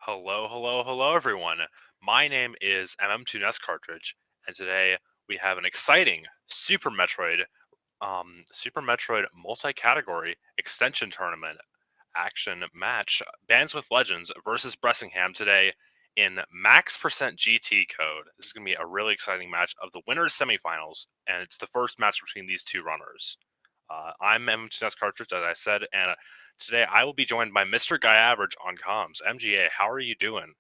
Hello, hello, hello, everyone. My name is MM2NES Cartridge, and today we have an exciting Super Metroid multi-category extension tournament action match. Bands with Legends versus Bressingham today in max percent GT code. This is going to be a really exciting match of the winners semifinals, and it's the first match between these two runners. I'm M2NES Cartridge, as I said, and today I will be joined by Mr. Guy Average on comms. MGA, how are you doing?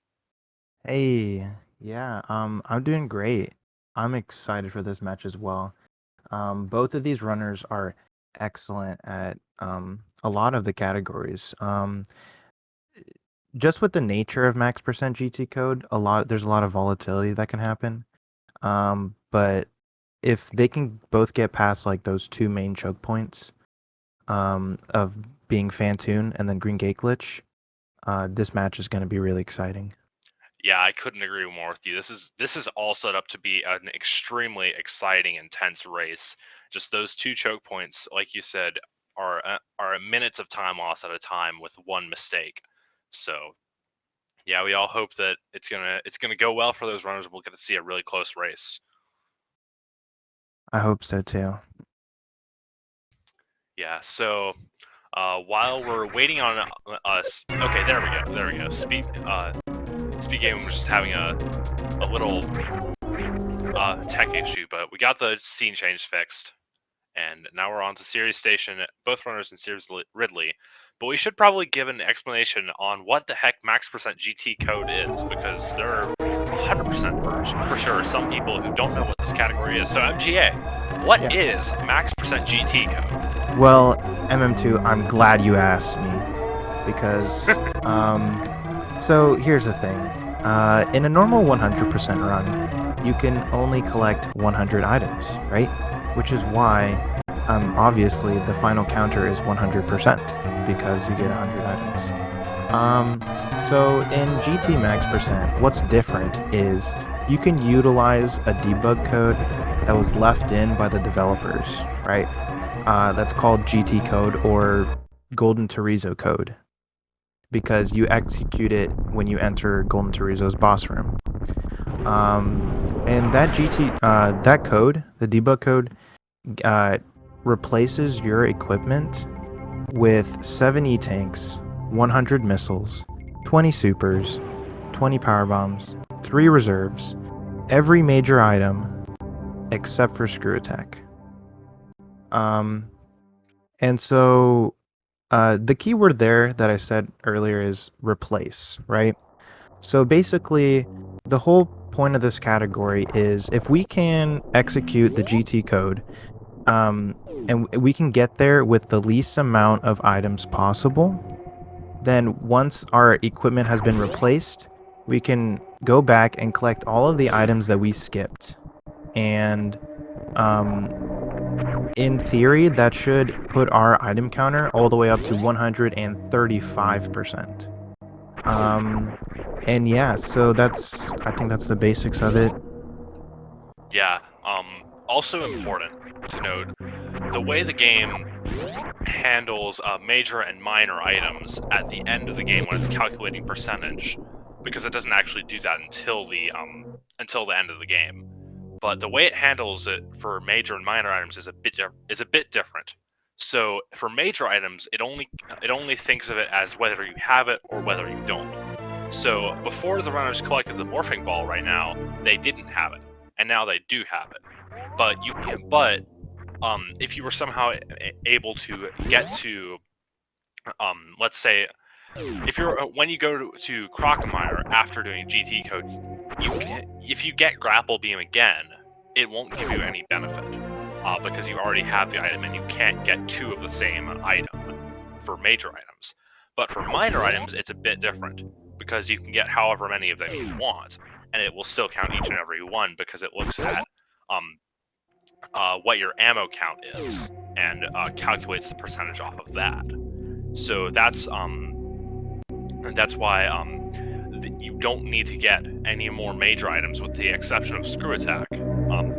Hey, yeah, I'm doing great. I'm excited for this match as well. Both of these runners are excellent at a lot of the categories. Just with the nature of max percent GT code, there's a lot of volatility that can happen. But if they can both get past like those two main choke points, of being Fantoon and then Green Gate Glitch, this match is going to be really exciting. Yeah, I couldn't agree more with you. This is all set up to be an extremely exciting, intense race. Just those two choke points, like you said, are minutes of time lost at a time with one mistake. So yeah, we all hope that it's gonna go well for those runners. We'll get to see a really close race. I hope so too. Yeah. So while we're waiting on us, okay, there we go. There we go. SpeedGaming was just having a little tech issue, but we got the scene change fixed. And now we're on to Series Station, both runners in Series Ridley. But we should probably give an explanation on what the heck max percent GT code is, because there are 100% for sure some people who don't know what this category is. So MGA, what Yeah. is max percent GT code? Well, MM2, I'm glad you asked me because so here's the thing. In a normal 100% run, you can only collect 100 items, right? Which is why obviously the final counter is 100% because you get 100 items. So in GT Max percent, what's different is you can utilize a debug code that was left in by the developers, right? That's called GT code or Golden Terrizzo code because you execute it when you enter Golden Terrizzo's boss room. And that code, the debug code, replaces your equipment with 7 E-tanks, 100 missiles, 20 supers, 20 power bombs, 3 reserves, every major item except for screw attack. And so the keyword there that I said earlier is replace, right? So basically, the whole point of this category is if we can execute the GT code, and we can get there with the least amount of items possible, then once our equipment has been replaced, we can go back and collect all of the items that we skipped. And in theory, that should put our item counter all the way up to 135%. And yeah, so I think that's the basics of it. Yeah. Also important to note, the way the game handles major and minor items at the end of the game when it's calculating percentage, because it doesn't actually do that until the end of the game. But the way it handles it for major and minor items is a bit different. So for major items, it only thinks of it as whether you have it or whether you don't. So before the runners collected the morphing ball, right now they didn't have it, and now they do have it. But if you were somehow able to get to, let's say, if you're when you go to Crocomire after doing GT code, if you get Grapple Beam again, it won't give you any benefit because you already have the item and you can't get 2 of the same item for major items. But for minor items, it's a bit different because you can get however many of them you want, and it will still count each and every one because it looks at what your ammo count is and calculates the percentage off of that. So that's why you don't need to get any more major items with the exception of Screw Attack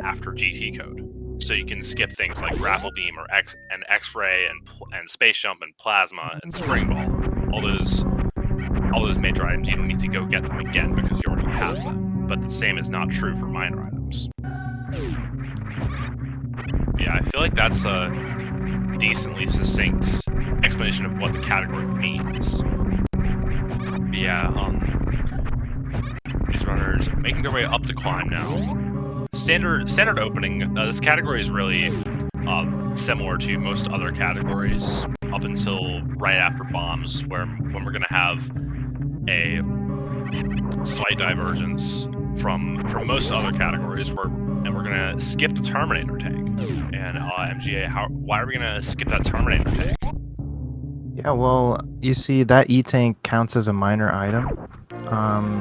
after GT code. So you can skip things like Grapple Beam or X-Ray and Space Jump and Plasma and Spring Ball. All those all those major items, you don't need to go get them again because you already have them. But the same is not true for minor items. Yeah, I feel like that's a decently succinct explanation of what the category means. But yeah, these runners are making their way up the climb now. Standard opening, this category is really similar to most other categories up until right after bombs, when we're going to have a slight divergence from most other categories, and we're going to skip the Terminator tank. And MGA, why are we going to skip that Terminator tank? Yeah, well, you see, that E-Tank counts as a minor item,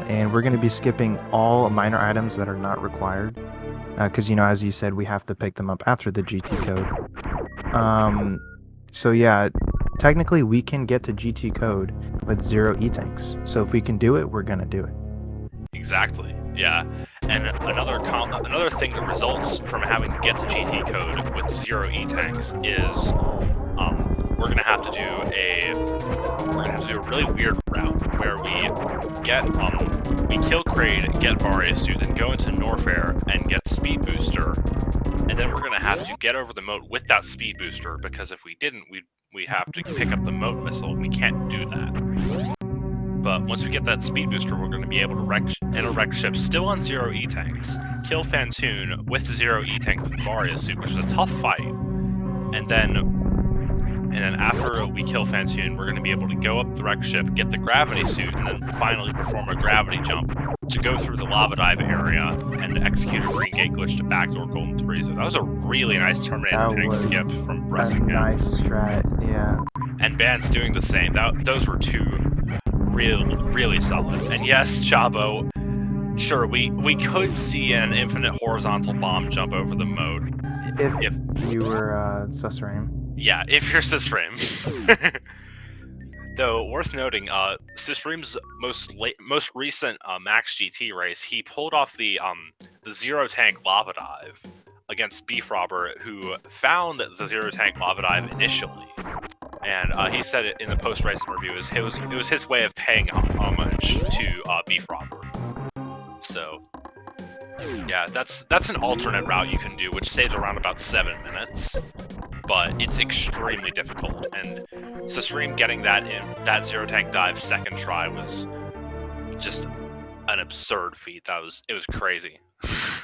and we're going to be skipping all minor items that are not required, because, you know, as you said, we have to pick them up after the GT code. So yeah, technically we can get to GT code with 0 E-Tanks, so if we can do it, we're going to do it. Exactly, yeah. And another thing that results from having to get to GT code with 0 E-Tanks is we're gonna have to do a really weird route where we kill Kraid, get Varia suit, then go into Norfair and get Speed Booster, and then we're gonna have to get over the moat with that Speed Booster, because if we didn't, we have to pick up the moat missile, and we can't do that. But once we get that Speed Booster, we're going to be able to enter wreck ships still on 0 E-Tanks, kill Fantoon with 0 E-Tanks and Varia suit, which is a tough fight, and then after we kill Fantoon, we're going to be able to go up the wreck ship, get the gravity suit, and then finally perform a gravity jump to go through the lava dive area and execute a green gate glitch to backdoor Golden 3. So that was a really nice Terminator tank skip from Bressingham. Nice strat, yeah. And Bands doing the same. Those were two really solid. And yes, Chabo, sure, we could see an infinite horizontal bomb jump over the moat. If you were Susrame. Yeah, if you're Susrame. Though, worth noting, Susrame's most recent Max GT race, he pulled off the 0 tank lava dive against Beef Robber, who found the 0 tank lava dive initially. And he said it in the post-race review, it was his way of paying homage to Beef Robber. So, yeah, that's an alternate route you can do, which saves around about 7 minutes. But it's extremely difficult, and Susreme getting that 0 tank dive second try was just an absurd feat. It was crazy,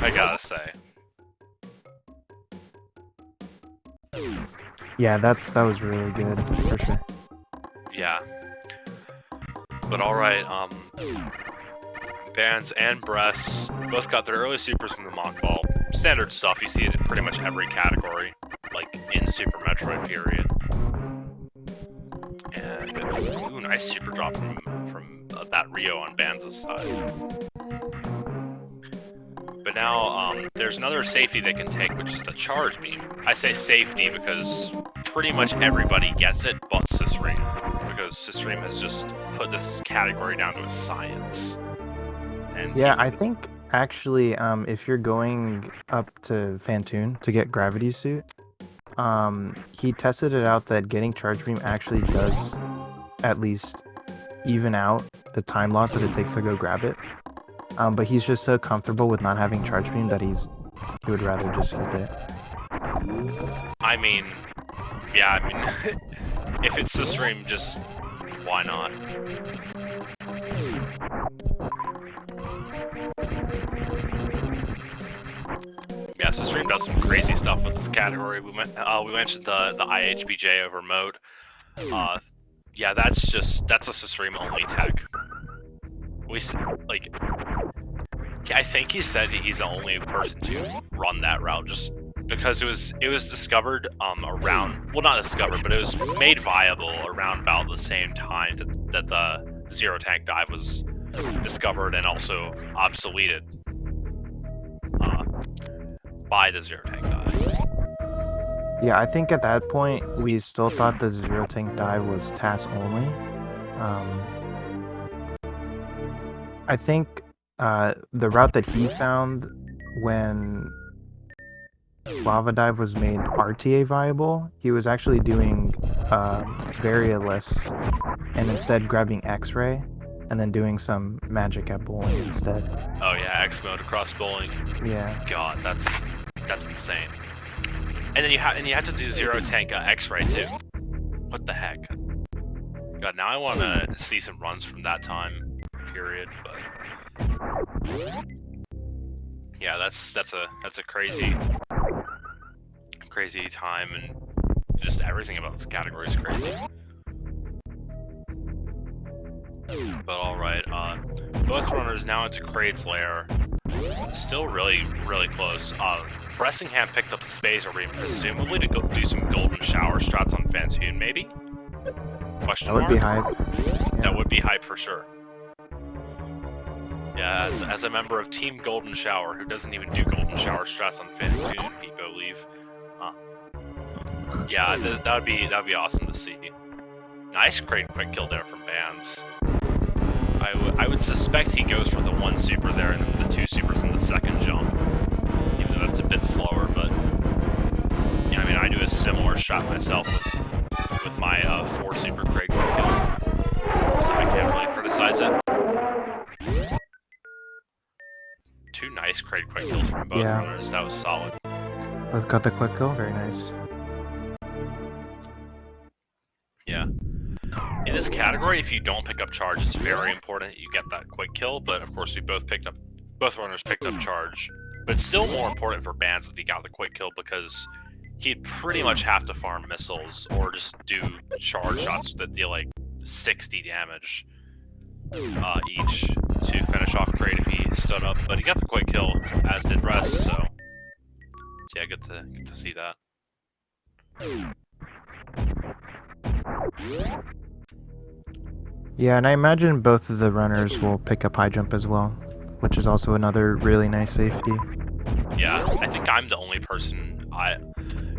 I gotta say. Yeah, that was really good, for sure. Yeah. But alright, Bands and Brests both got their early supers from the mock ball. Standard stuff, you see it in pretty much every category, like in Super Metroid period. And, ooh, nice super drop from that Rio on Bands' side. But now, there's another safety they can take, which is the charge beam. I say safety because pretty much everybody gets it but Susreme, because Susreme has just put this category down to a science. And yeah, I think actually, if you're going up to Fantoon to get Gravity Suit, he tested it out that getting Charge Beam actually does at least even out the time loss that it takes to go grab it. But he's just so comfortable with not having Charge Beam that he would rather just skip it. I mean, yeah, if it's Susreme, just why not? Yeah, Susreme does some crazy stuff with this category. We mentioned the IHBJ over mode. Yeah, that's a Susreme only tech. I think he said he's the only person to run that route, just because it was discovered around, well, not discovered, but it was made viable around about the same time that the 0 tank dive was discovered and also obsoleted by the 0 tank dive. Yeah, I think at that point we still thought the 0 tank dive was task only. I think the route that he found when Lava Dive was made RTA viable, he was actually doing Varialess and instead grabbing X-Ray. and then doing some magic at bowling instead. Oh yeah, X mode across bowling. Yeah. God, that's insane. And then you have to do zero tank X-ray too. What the heck? God, now I want to see some runs from that time period, but yeah, that's a crazy time, and just everything about this category is crazy. But alright, both runners now into Crate's lair. Still really close. Bressingham picked up the spacer beam, presumably to go do some golden shower strats on Fantoon, maybe? Question That mark? would be hype. Yeah. That would be hype for sure. Yeah, as a member of Team Golden Shower, who doesn't even do golden shower strats on Fantoon, Pipo leave. Yeah, that would be awesome to see. Nice quick kill there from Bands. I would suspect he goes for the 1 super there and then the 2 supers in the second jump. Even though that's a bit slower, but yeah, I mean I do a similar shot myself with my 4 super quick kill. So I can't really criticize it. 2 nice quick kills from both runners. That was solid. Both got the quick kill, very nice. Yeah. In this category, if you don't pick up charge, it's very important that you get that quick kill, but of course we both runners picked up charge. But it's still more important for Bands if he got the quick kill, because he'd pretty much have to farm missiles or just do charge shots that deal like 60 damage each to finish off Crate if he stood up. But he got the quick kill, as did Bress, so yeah, good to see that. Yeah, and I imagine both of the runners will pick up high jump as well, which is also another really nice safety. Yeah, I think I'm the only person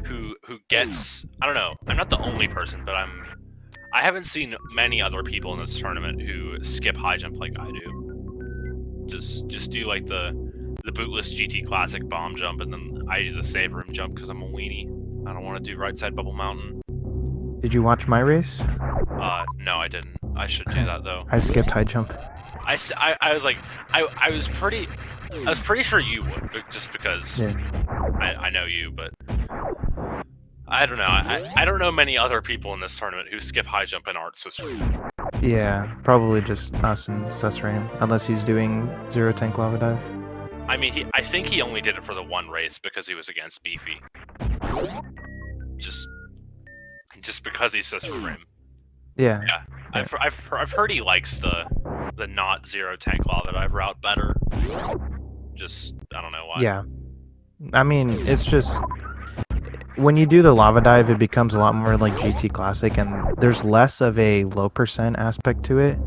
who gets, I don't know, I'm not the only person, but I haven't seen many other people in this tournament who skip high jump like I do. Just do like the bootless GT Classic bomb jump, and then I do the save room jump because I'm a weenie. I don't want to do right side bubble mountain. Did you watch my race? No, I didn't. I should do that though. I skipped high jump. I was like, I was pretty sure you would, but just because I know you, but I don't know. I don't know many other people in this tournament who skip high jump and aren't Susram. Yeah, probably just us and Susram, unless he's doing zero tank lava dive. I mean, I think he only did it for the 1 race because he was against Beefy. Just because he's Susram. Yeah. Yeah. I've heard he likes the not zero tank lava dive route better. Just I don't know why. Yeah. I mean, it's just when you do the lava dive, it becomes a lot more like GT Classic, and there's less of a low percent aspect to it.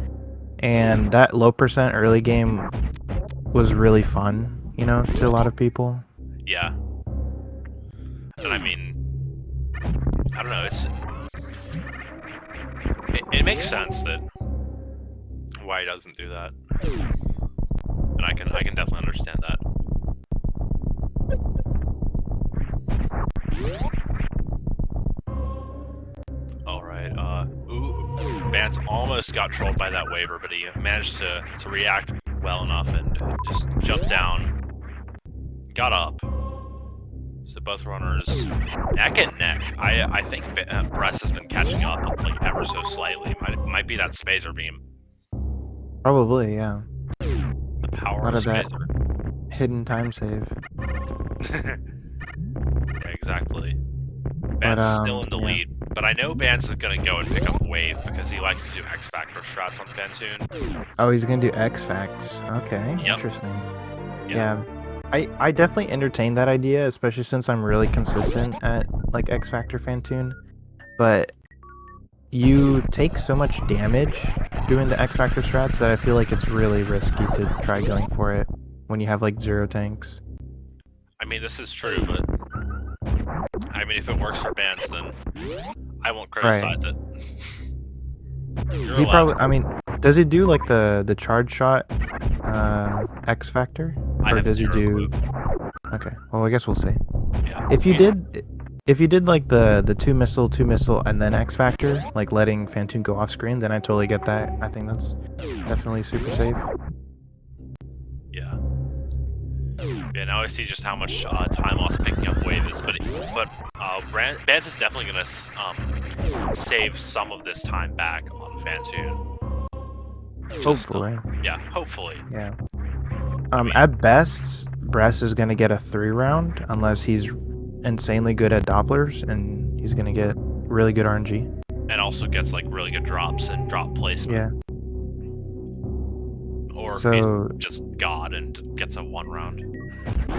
And that low percent early game was really fun, you know, to a lot of people. Yeah. And I mean, I don't know. It makes sense that why he doesn't do that, and I can definitely understand that. All right, Bands almost got trolled by that waiver, but he managed to react well enough and just jump down, got up. So both runners neck and neck. I think Bress has been catching up like ever so slightly. Might be that spacer beam. Probably, yeah. The power of that spacer. Hidden time save. Yeah, exactly. Bands still in the lead, but I know Bands is gonna go and pick up Wave because he likes to do X Factor strats on Fantoon. Oh, he's gonna do X Facts. Okay, interesting. Yeah. I definitely entertain that idea, especially since I'm really consistent at like X Factor Fantoon. But you take so much damage doing the X Factor strats that I feel like it's really risky to try going for it when you have like zero tanks. I mean, this is true, but I mean, if it works for Bands, then I won't criticize it. He probably, I mean, does he do like the charge shot X Factor? Or does he do... Okay, well I guess we'll see. Yeah. If you did... if you did like the two missile, and then X Factor, like letting Phantoon go off screen, then I totally get that. I think that's definitely super safe. Yeah. Yeah, now I see just how much time loss picking up wave is, but Bands is definitely gonna save some of this time back on Phantoon. Hopefully. Yeah, hopefully. Yeah. I mean, at best, Bress is gonna get a 3-round unless he's insanely good at Dopplers, and he's gonna get really good RNG. And also gets like really good drops and drop placement. Yeah. Or so, he's just God and gets a 1-round.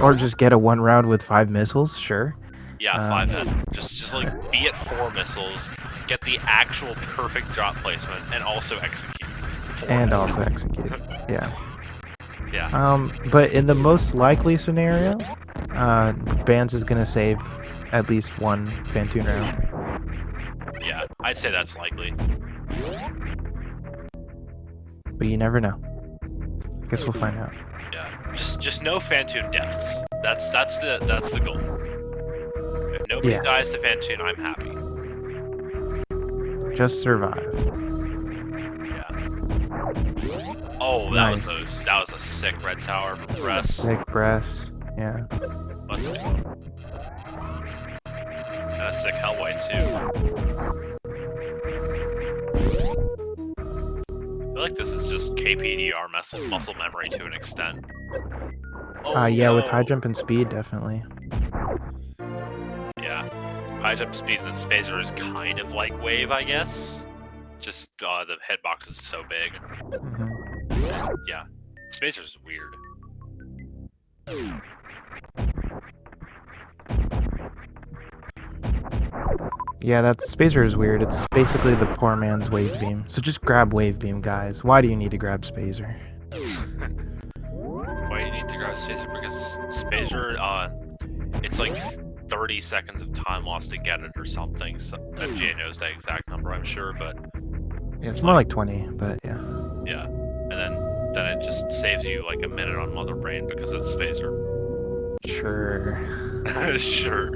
Or just get a 1-round with 5 missiles, sure. Yeah, 5 hit. Just like be at 4 missiles, get the actual perfect drop placement, and also execute. Also execute. Yeah. Yeah. But in the most likely scenario, Bands is gonna save at least one Phantoon round. Yeah, I'd say that's likely. But you never know. Guess we'll find out. Yeah, just no Phantoon deaths. That's the goal. If nobody dies to Phantoon, I'm happy. Just survive. Yeah. Oh, that was a sick red tower from Bress. Sick Bress. Yeah. Let's go. And a sick Hellway too. I feel like this is just KPDR muscle memory to an extent. Oh, yeah, with high jump and speed, definitely. Yeah. High jump speed and then Spazer is kind of like wave, I guess. Just the hitbox is so big. Yeah. Spazer's weird. Yeah, that Spazer is weird. It's basically the poor man's wave beam. So just grab wave beam, guys. Why do you need to grab Spazer? Why do you need to grab Spazer? Because Spazer, it's like 30 seconds of time lost to get it or something. So MGA knows that exact number, I'm sure, but... Yeah, it's more like 20, but yeah. Yeah, and then it just saves you like a minute on Mother Brain because it's Spazer. Sure. Sure.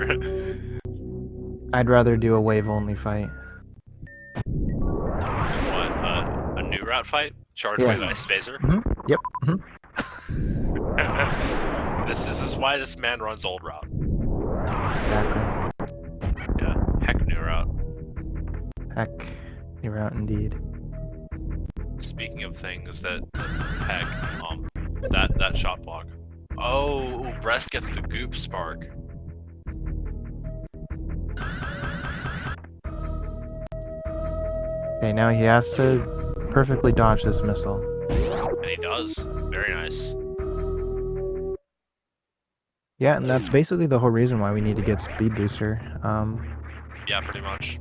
I'd rather do a wave-only fight. What, a new route fight? Charged by Spazer? Yep. This is why this man runs old route. Exactly. Yeah, heck new route. Heck new route indeed. Speaking of things that heck, that shot block. Oh, Bress gets the goop spark. Okay, now he has to perfectly dodge this missile. And he does. Very nice. Yeah, and that's basically the whole reason why we need to get Speed Booster. Yeah, pretty much.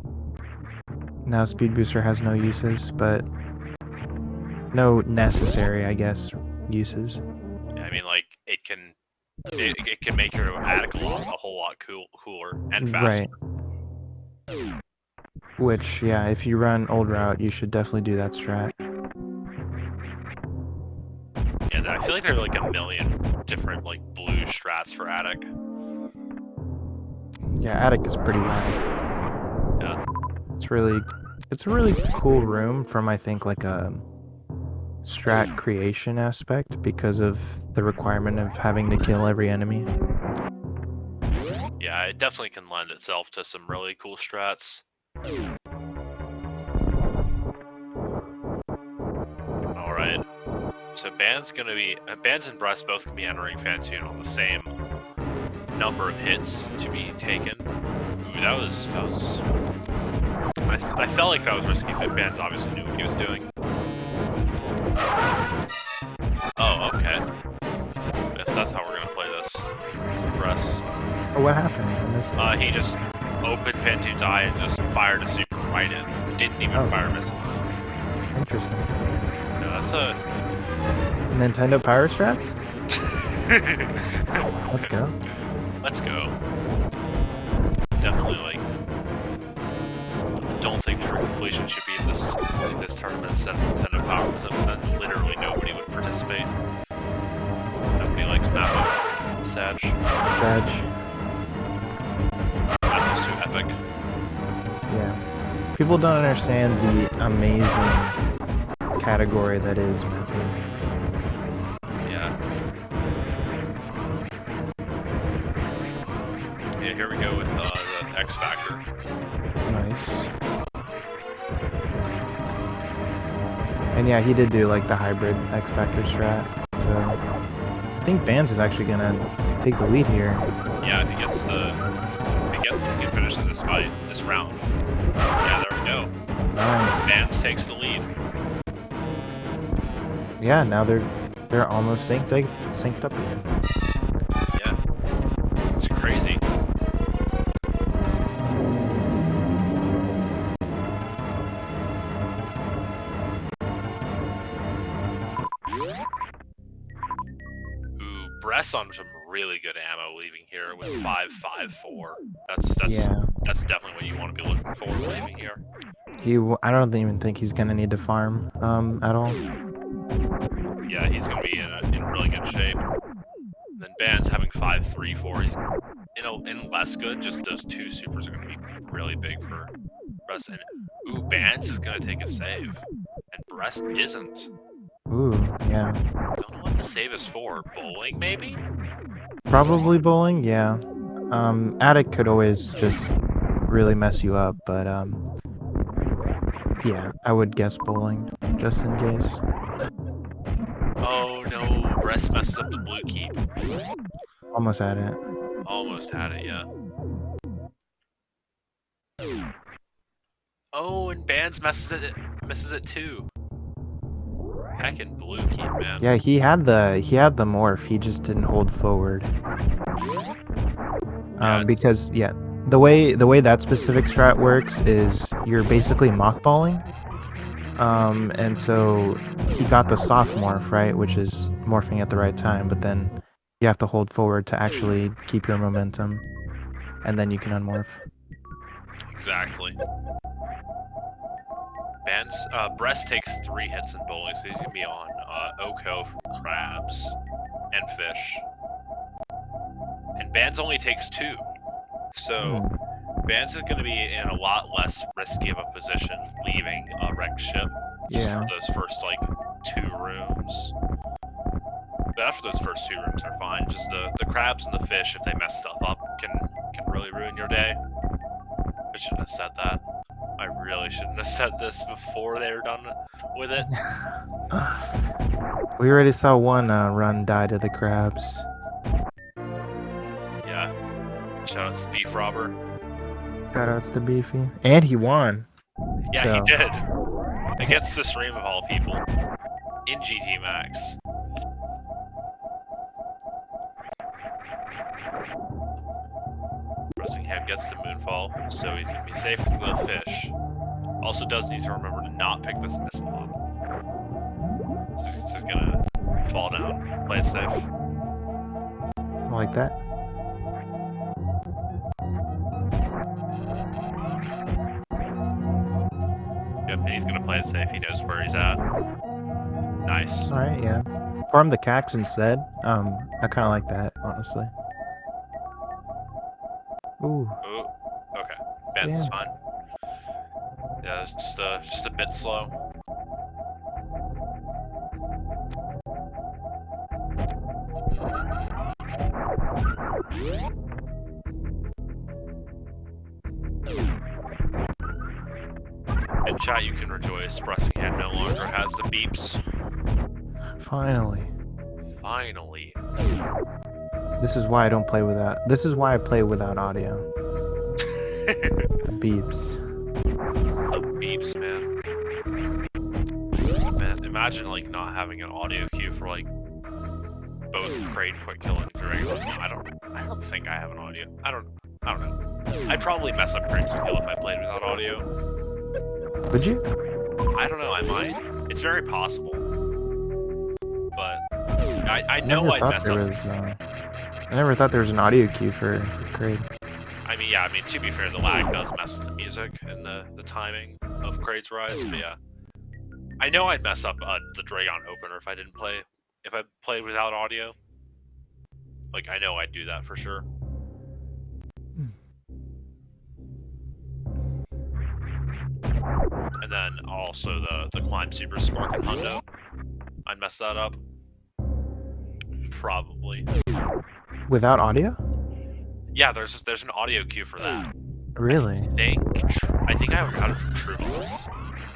Now Speed Booster has no uses, but no necessary, I guess, uses. Yeah, I mean, like, it can make your attic a whole lot cooler and faster. Right. Which, yeah, if you run old route, you should definitely do that strat. Yeah, I feel like there are like a million different like blue strats for attic. Yeah, attic is pretty wild. Yeah. It's a really cool room from, I think, like a strat creation aspect because of the requirement of having to kill every enemy. Yeah, it definitely can lend itself to some really cool strats. Alright. So Bands and Bress both can be entering Phantoon on the same number of hits to be taken. Ooh, that was I felt like that was risky, but Bands obviously knew what he was doing. Oh, okay. Guess that's how we're gonna play this. Bress. Oh, what happened? I missed it. He just opened Phantoon's eye and just fired a super right in. Didn't even fire missiles. Interesting. No, that's a... Nintendo Power Strats? Let's go. Let's go. Definitely, like... don't think true completion should be in this tournament instead of Nintendo Power, because then literally nobody would participate. Nobody likes Mappa. Sag. Sag. Mappa's epic. Yeah. People don't understand the amazing category that is mapping. Yeah. Yeah, here we go with the X Factor. Nice. And yeah, he did do like the hybrid X Factor strat. So I think Bands is actually gonna take the lead here. Yeah, if he gets if he can finish in this fight, this round. Yeah, there we go. Nice. Bands takes the lead. Yeah, now they're almost synced up again. Yeah, it's crazy. Ooh, Bress on some really good ammo leaving here with 5.54. That's definitely what you want to be looking for leaving here. I don't even think he's gonna need to farm at all. Yeah, he's gonna be in really good shape. And then Bands having 5.34. He's in less good. Just those two supers are gonna be really big for Bress. And ooh, Bands is gonna take a save, and Bress isn't. Ooh, yeah. Don't know what the save is for. Bowling, maybe? Probably bowling, yeah. Attic could always just really mess you up, but yeah, I would guess bowling, just in case. Oh no, Bress messes up the blue keep. Almost had it. Almost had it, yeah. Oh, and Bands misses it too. Heckin' blue keep, man. Yeah, he had the morph, he just didn't hold forward. Yeah, because yeah, the way that specific strat works is you're basically mockballing. And so he got the soft morph, right, which is morphing at the right time, but then you have to hold forward to actually keep your momentum, and then you can unmorph. exactly. Bress takes 3 hits in bowling, so he's gonna be on Oko from crabs and fish. And Bands only takes 2. So Bands is gonna be in a lot less risky of a position leaving a wrecked ship. Just for those first like 2 rooms. But after those first 2 rooms are fine. Just the crabs and the fish, if they mess stuff up, can really ruin your day. I shouldn't have said that. I really shouldn't have said this before they were done with it. We already saw one run die to the crabs. Yeah. Shout out to Beef Robber. Shoutouts to Beefy. And he won. Yeah, so. He did. Against Sisream of all people. In GT Max. Bressingham gets the Moonfall, so he's going to be safe from the fish. Also does need to remember to not pick this missile up. So he's just going to fall down, play it safe. Like that. Yep, and he's going to play it safe. He knows where he's at. Nice. Alright, yeah. Farm the Cax instead. I kind of like that, honestly. Ooh. Ooh. Okay. Bands is fine. Yeah, it's just a bit slow. In chat, you can rejoice. Bressingham no longer has the beeps. Finally. Finally. This is why I don't play without. This is why I play without audio. The beeps. The beeps, man. Man, imagine like not having an audio cue for like both Crate, Quick Kill, and Dragon. I don't think I have an audio. I don't know. I'd probably mess up Crate, Quick Kill if I played without audio. Would you? I don't know. I might. It's very possible. But I know I'd mess up. I never thought there was an audio cue for Kraid. I mean, yeah. I mean, to be fair, the lag does mess with the music and the timing of Kraid's rise. But yeah, I know I'd mess up the Dragon opener if I didn't play. If I played without audio, like I know I'd do that for sure. And then also the Climb Super Spark and Hundo. I'd mess that up. Probably. Without audio? Yeah, there's an audio cue for that. Really? I think I got it from Trueballs.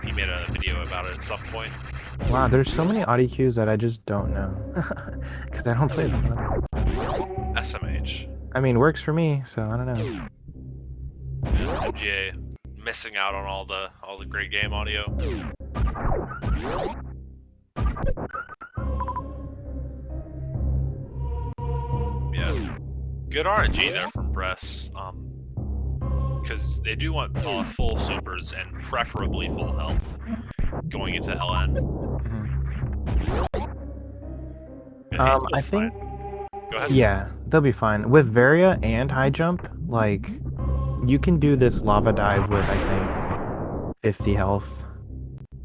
He made a video about it at some point. Wow, there's so many audio cues that I just don't know. Because I don't play them. SMH. I mean, works for me, so I don't know. Yeah, MGA missing out on all the great game audio. Yeah, good RNG there from Bress. Because they do want full supers and preferably full health going into LN. Yeah, I think. Go ahead. Yeah, they'll be fine with Varia and high jump. Like, you can do this lava dive with I think 50 health,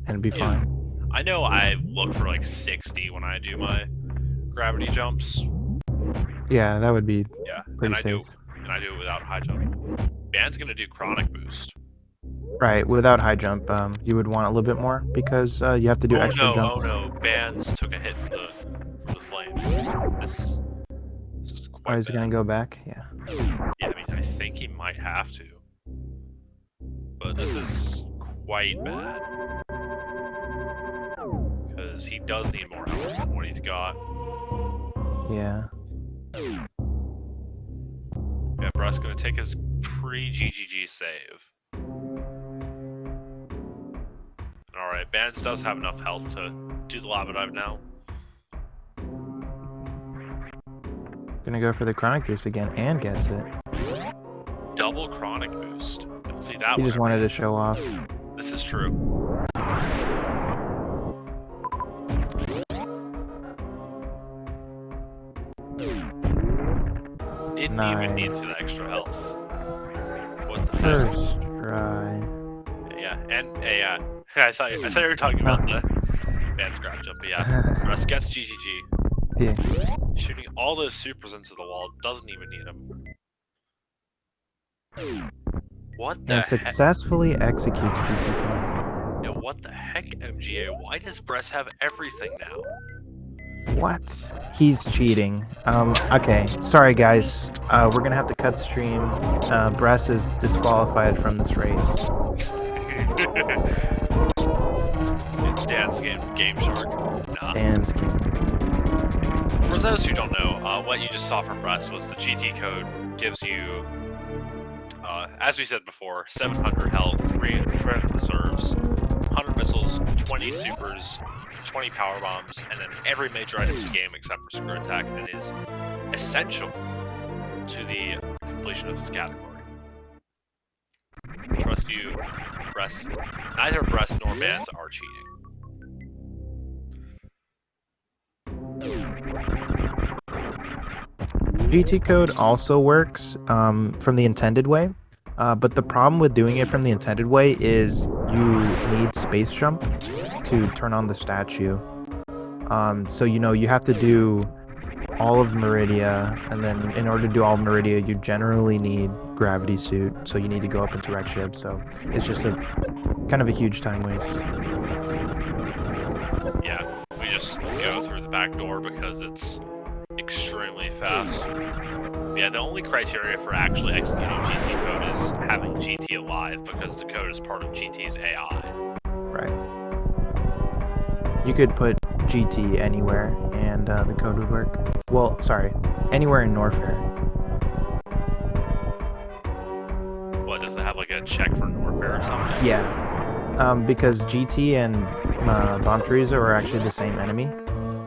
and be fine. I know I look for like 60 when I do my gravity jumps. Yeah, that would be pretty safe. And I do it without high jump. Band's gonna do chronic boost. Right, without high jump, you would want a little bit more because you have to do extra jumps. Oh no, Bands took a hit from the flame. This is quite bad. Is he gonna go back? Yeah. Yeah, I mean, I think he might have to. But this is quite bad. Because he does need more health than what he's got. Yeah. Yeah, Bress gonna take his pre-GGG save. Alright, Bands does have enough health to do the lava dive now. Gonna go for the chronic boost again and gets it. Double chronic boost. Don't see that one. He just wanted to show off. This is true. Didn't even need the extra health. What the First try. Yeah, and yeah. I thought you were talking about the Band's grab jump, but yeah. Bress gets GGG. Yeah. Shooting all those supers into the wall, doesn't even need them. What the And successfully executes GT code. Yeah, what the heck, MGA? Why does Bress have everything now? What? He's cheating. Okay. Sorry, guys. We're gonna have to cut stream. Bress is disqualified from this race. Dan's Game Shark. Nah. Dan's game. For those who don't know, what you just saw from Bress was the GT code gives you, as we said before, 700 health, 300 reserves, 100 missiles, 20 supers, 20 power bombs, and then every major item in the game except for Screw Attack, and is essential to the completion of this category. Trust you, Bress. Neither Bress nor Bands are cheating. GT code also works from the intended way, but the problem with doing it from the intended way is you need space jump to turn on the statue. So you have to do all of Meridia, and then in order to do all of Meridia, you generally need gravity suit, so you need to go up into wreck ship. So it's just a kind of a huge time waste. Yeah, we just go through the back door because it's extremely fast. Yeah, the only criteria for actually executing GT code is having GT alive, because the code is part of GT's AI. Right. You could put GT anywhere, and the code would work. Well, sorry, anywhere in Norfair. What, does it have like a check for Norfair or something? Yeah, because GT and Bomb Teresa are actually the same enemy,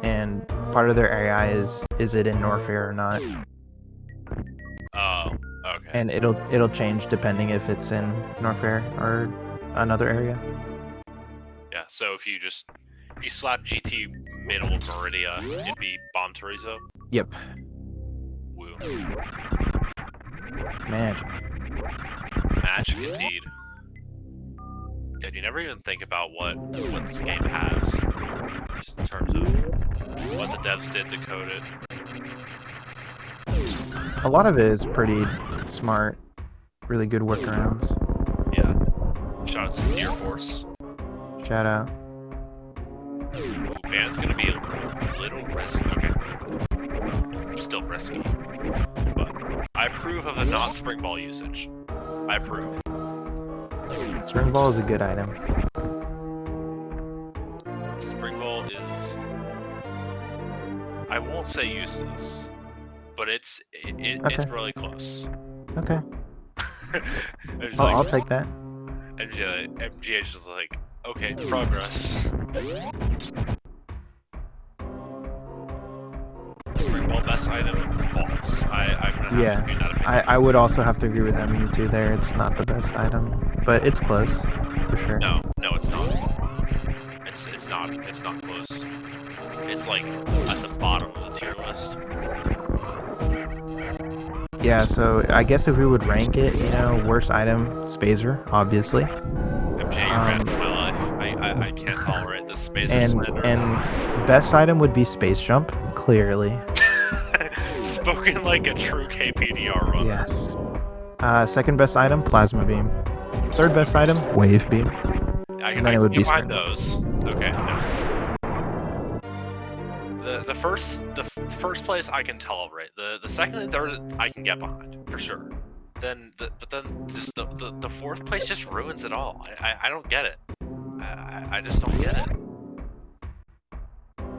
and part of their AI is it in Norfair or not. Oh, okay. And it'll change depending if it's in Norfair or another area. Yeah, so if you slap GT middle of Meridia, it'd be Bomb Teresa? Yep. Woo. Magic. Magic indeed. Yeah, you never even think about what this game has, just in terms of what the devs did to code it. A lot of it is pretty smart, really good workarounds. Yeah. Shout out to the Air Force. Shout out. Ooh, band's gonna be a little risky. Okay. Still risky. But I approve of the not spring ball usage. I approve. Spring ball is a good item. Spring ball is... I won't say useless, but it's really close. Okay. It's I'll take that. MGH is like, okay, progress. Spring ball best item, false. I'm gonna have to do that opinion. I would also have to agree with MU2 there. It's not the best item, but it's close, for sure. No, it's not. It's not close. It's like at the bottom of the tier list. Yeah, so I guess if we would rank it, you know, worst item, Spazer, obviously. MJ, you're bad for my life. I can't tolerate this Spazer slander. And best item would be Space Jump, clearly. Spoken like a true KPDR runner. Yes. Second best item, Plasma Beam. Third best item, Wave Beam. And then it would be find those. Okay. No. The first place I can tolerate. The second and third I can get behind for sure. But then just the fourth place just ruins it all. I don't get it. I just don't get it.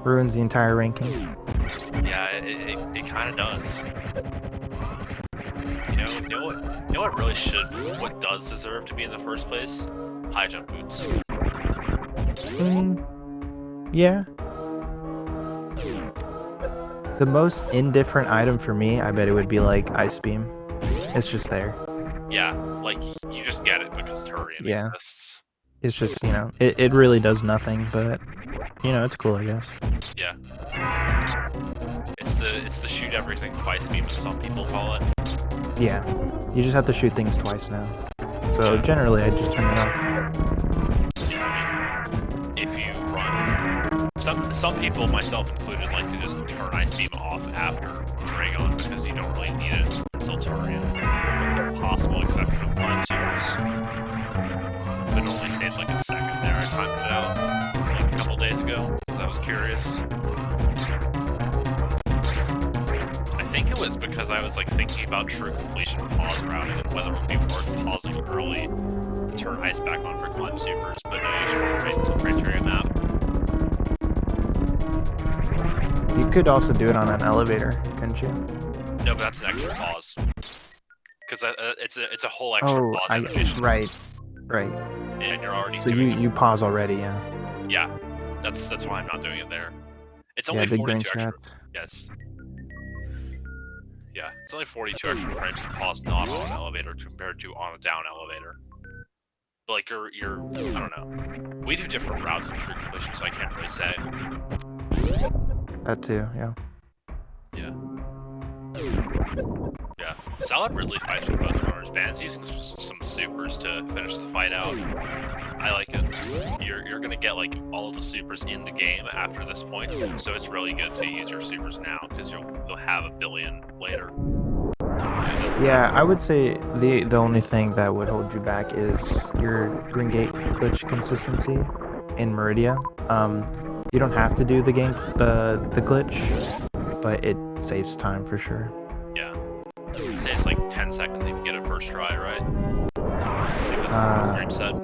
Ruins the entire ranking. Yeah, it kind of does. You know what really what does deserve to be in the first place? High jump boots. Yeah. The most indifferent item for me, I bet it would be like Ice Beam. It's just there. Yeah, like you just get it because Turian exists. It's just, you know, it really does nothing, but you know, it's cool, I guess. Yeah. It's the shoot everything twice beam, as some people call it. Yeah. You just have to shoot things twice now. So generally I just turn it off. If you run some people, myself included, like to just turn Ice Beam off after Dragon because you don't really need it until Turian, with the possible exception of Climb Supers. It only saves like a second there. I timed it out like a couple days ago because I was curious. I think it was because I was like thinking about true completion pause routing and whether it would be worth pausing early to turn Ice back on for Climb Supers, but no, you should wait until Criteria Map. You could also do it on an elevator, couldn't you? No, but that's an extra pause. Because it's a whole extra pause animation. Right. And you're already so doing you pause already, yeah. Yeah, that's why I'm not doing it there. It's only 42 extra. Yes. Yeah, it's only 42 extra frames to pause not on an elevator compared to on a down elevator. But like you're I don't know. We do different routes in true completion, so I can't really say. That too, yeah. Yeah. Yeah. Solid Ridley fights with both runners. Band's using some supers to finish the fight out. I like it. You're gonna get like all of the supers in the game after this point, so it's really good to use your supers now because you'll have a billion later. Yeah, I would say the only thing that would hold you back is your Green Gate glitch consistency in Meridia. You don't have to do the glitch, but it saves time for sure. Yeah. It saves like 10 seconds if you get it first try, right? I think that's what the stream said.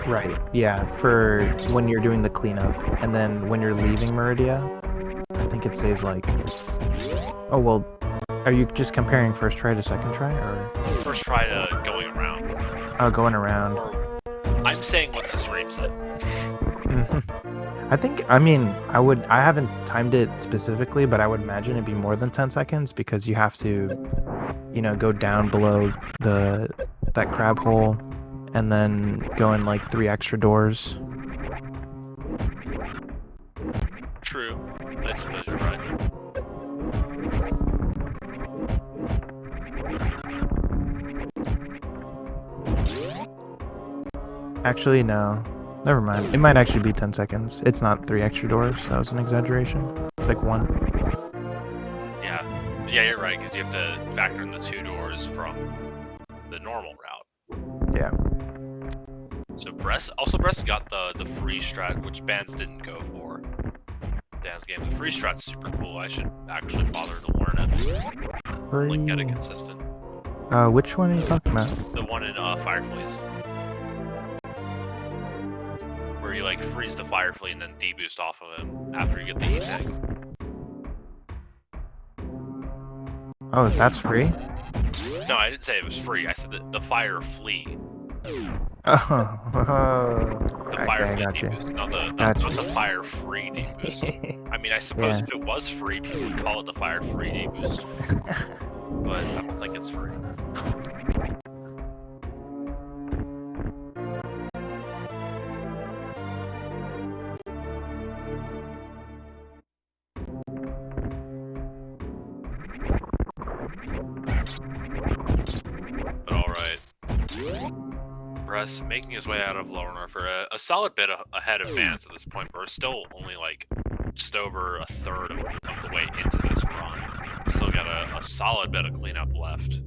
Right, yeah, for when you're doing the cleanup, and then when you're leaving Meridia, I think it saves like... Oh, well, are you just comparing first try to second try, or...? First try to going around. Oh, going around. Or, I'm saying what's the stream said. I haven't timed it specifically, but I would imagine it'd be more than 10 seconds because you have to, you know, go down below that crab hole and then go in like 3 extra doors. True. I suppose you're right. Actually, no. Never mind. It might actually be 10 seconds. It's not 3 extra doors. That was an exaggeration. It's like 1. Yeah, you're right, because you have to factor in the 2 doors from the normal route. Yeah. So Bress got the free strat, which Bands didn't go for. Dan's game. The free strat's super cool. I should actually bother to learn it. Free. Like, get it consistent. Which one are you talking about? The one in Fireflies. Where you like freeze the Firefly and then deboost off of him after you get the E-tag. Oh, that's free? No, I didn't say it was free. I said the Fire Flea. Oh, The Fire okay, Flea gotcha. deboost, not the Fire Free deboost. I mean, I suppose if it was free, people would call it the Fire Free deboost. But I don't think it's free. But alright. Bress making his way out of Lower North for a solid bit ahead of Vance at this point, but we're still only like just over a third of the way into this run. Still got a solid bit of cleanup left.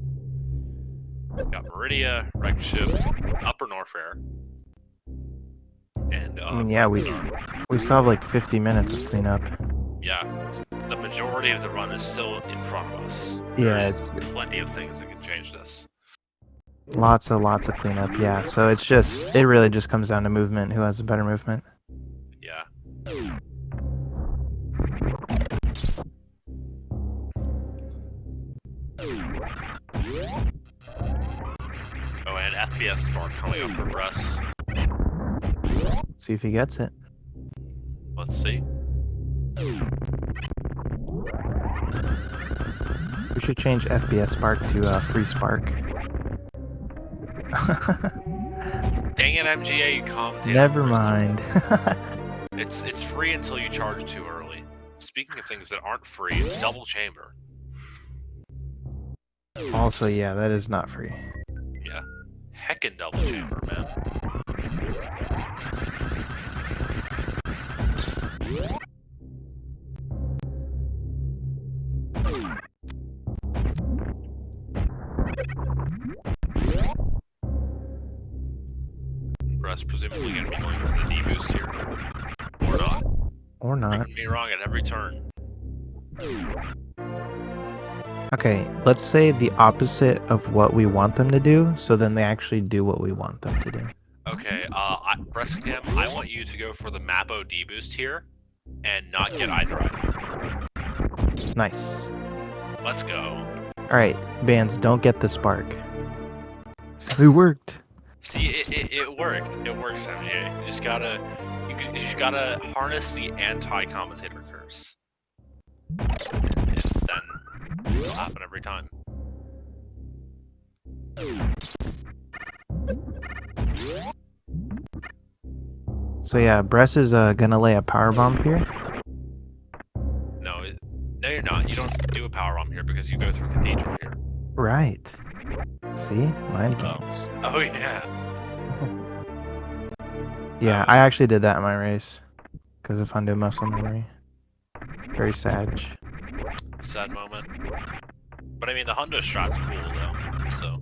Got Meridia, Wrecked Ship, Upper Norfair, and I mean, yeah, we still have like 50 minutes of cleanup. Yeah, the majority of the run is still in front of us. Yeah, There's plenty of things that can change this. Lots of cleanup, yeah. So it really just comes down to movement. Who has a better movement? Yeah. Oh, and FPS spark coming up for Bress. See if he gets it. Let's see. We should change FPS spark to free spark. Dang it, MGA, you calmed down. Never mind. It's free until you charge too early. Speaking of things that aren't free, double chamber. Also, yeah, that is not free. Yeah. Heckin' double chamber, man. Bress presumably gonna be going for the D-boost here. Or not. Or not. Making me wrong at every turn. Okay, let's say the opposite of what we want them to do, so then they actually do what we want them to do. Okay, Bressingham, I want you to go for the Mappo D-boost here, and not get either item. Nice. Let's go. Alright, Bands, don't get the spark. So it worked. See, it worked. It works, MJ. You just gotta harness the anti-commentator curse. And then it'll happen every time. So yeah, Bress is gonna lay a power bomb here. No, you're not. You don't do a power bomb here because you go through Cathedral here. Right. See? Mind games. Oh yeah. Yeah, I actually did that in my race. Because of Undo Muscle Memory. Very sad. Sad moment. But I mean, the Hundo strat's cool though. So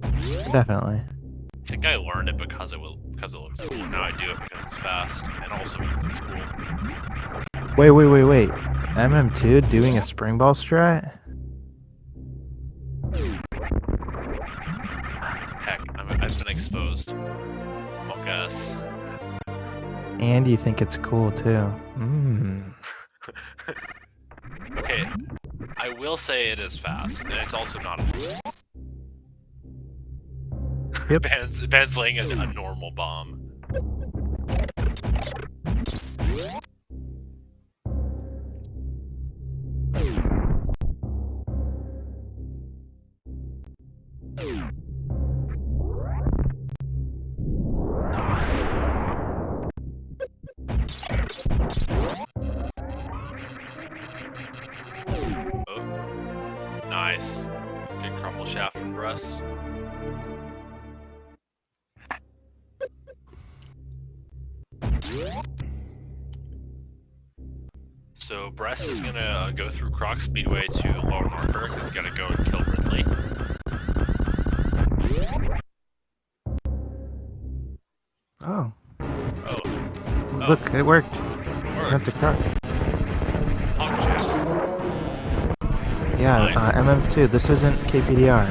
Definitely. I think I learned it because it looks cool. Now I do it because it's fast, and also because it's cool. Wait. MM2 doing a spring ball strat? Heck, I've been exposed. I'll guess. And you think it's cool too. Okay, I will say it is fast, and it's also not. Yep. Ben's laying a normal bomb. Oh, nice. Good crumble shaft from Bress. So Bress is gonna go through Croc Speedway to Lower Norfolk because he's gotta go and kill Ridley. Oh, Look, it worked. You have to crouch. Punk jam. Yeah, MM2. This isn't KPDR.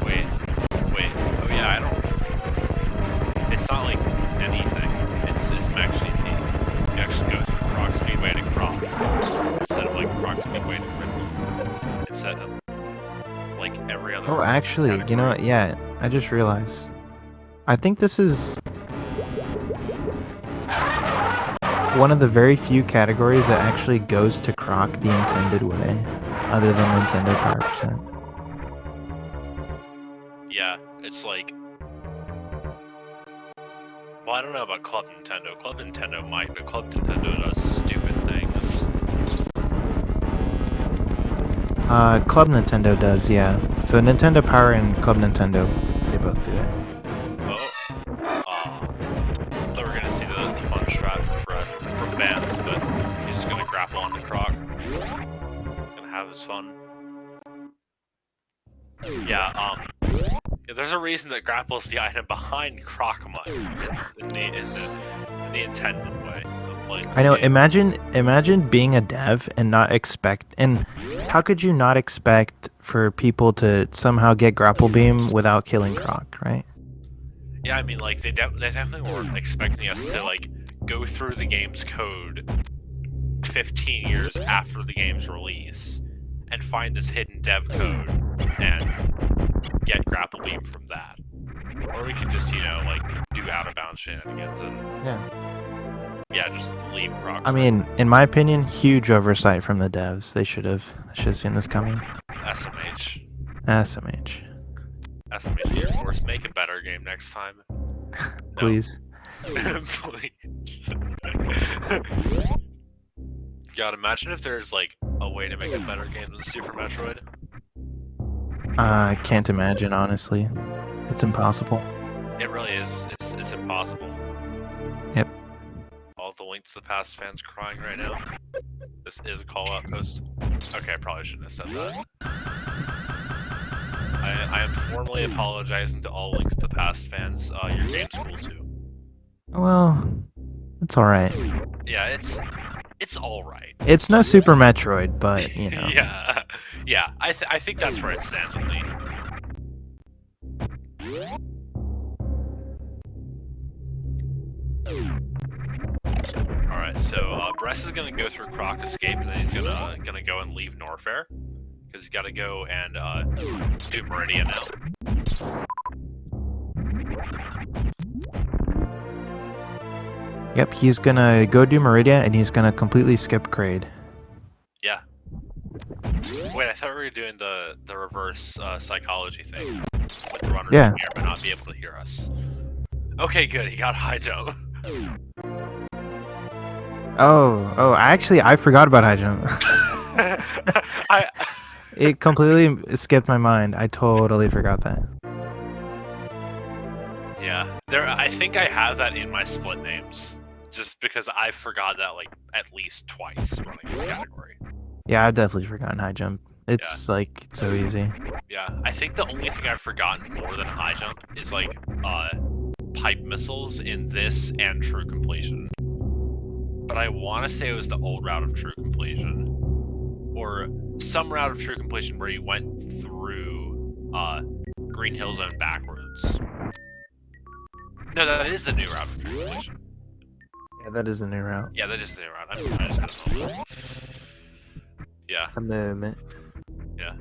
Wait. Oh yeah, I don't. It's not like anything. It's Max GT. You actually go through Croc Speedway to Croc instead of like Croc Speedway to Ridley. Instead of like every other. Oh, actually, category. you know what? Yeah, I just realized. I think this is one of the very few categories that actually goes to Croc the intended way, other than Nintendo Power Percent. Yeah, it's like. Well, I don't know about Club Nintendo. Club Nintendo might, but Club Nintendo does stupid things. Club Nintendo does, yeah. So Nintendo Power and Club Nintendo, they both do it. Oh. Thought we were gonna see the fun strat from Bands, but he's just gonna grapple onto Croc. Gonna have his fun. Yeah, there's a reason that grapple is the item behind Crocomite in the intended way of playing this I know. game. Imagine being a dev and not expect. And how could you not expect for people to somehow get grapple beam without killing Croc, right? Yeah, I mean, like they definitely weren't expecting us to like go through the game's code 15 years after the game's release and find this hidden dev code and get grapple beam from that. Or we could just, you know, like do out of bounds shenanigans and yeah, just leave Croc. I mean, in my opinion, huge oversight from the devs. They should have seen this coming. SMH. SMH. SMH Air Force, make a better game next time. Please. Please. God, imagine if there's like a way to make a better game than Super Metroid. I can't imagine, honestly. It's impossible. It really is. It's impossible. Yep. All the Link to the Past fans crying right now. This is a call-out post. Okay, I probably shouldn't have said that. I am formally apologizing to all Link to the Past fans. Your game's cool too. Well, it's alright. Yeah, it's alright. It's no Super Metroid, but, you know. yeah. I think that's where it stands with me. Alright, so Bress is gonna go through Croc Escape, and then he's gonna go and leave Norfair. Because he's gotta go and do Meridian now. Yep, he's gonna go do Meridia, and he's gonna completely skip Kraid. Yeah. Wait, I thought we were doing the reverse psychology thing. With the runners in the air, but not be able to hear us. Okay, good, he got high jump. Oh, actually, I forgot about high jump. It completely skipped my mind. I totally forgot that. Yeah, I think I have that in my split names, just because I forgot that like at least twice running this category. Yeah, I've definitely forgotten high jump. It's like it's so easy. Yeah, I think the only thing I've forgotten more than high jump is like pipe missiles in this and true completion. But I want to say it was the old route of true completion, or some route of true completion where you went through Green Hill Zone backwards. No, that is the new route of true completion. Yeah, that is the new route. Yeah, that is the new route. I just had a moment. Yeah. A moment. Yeah.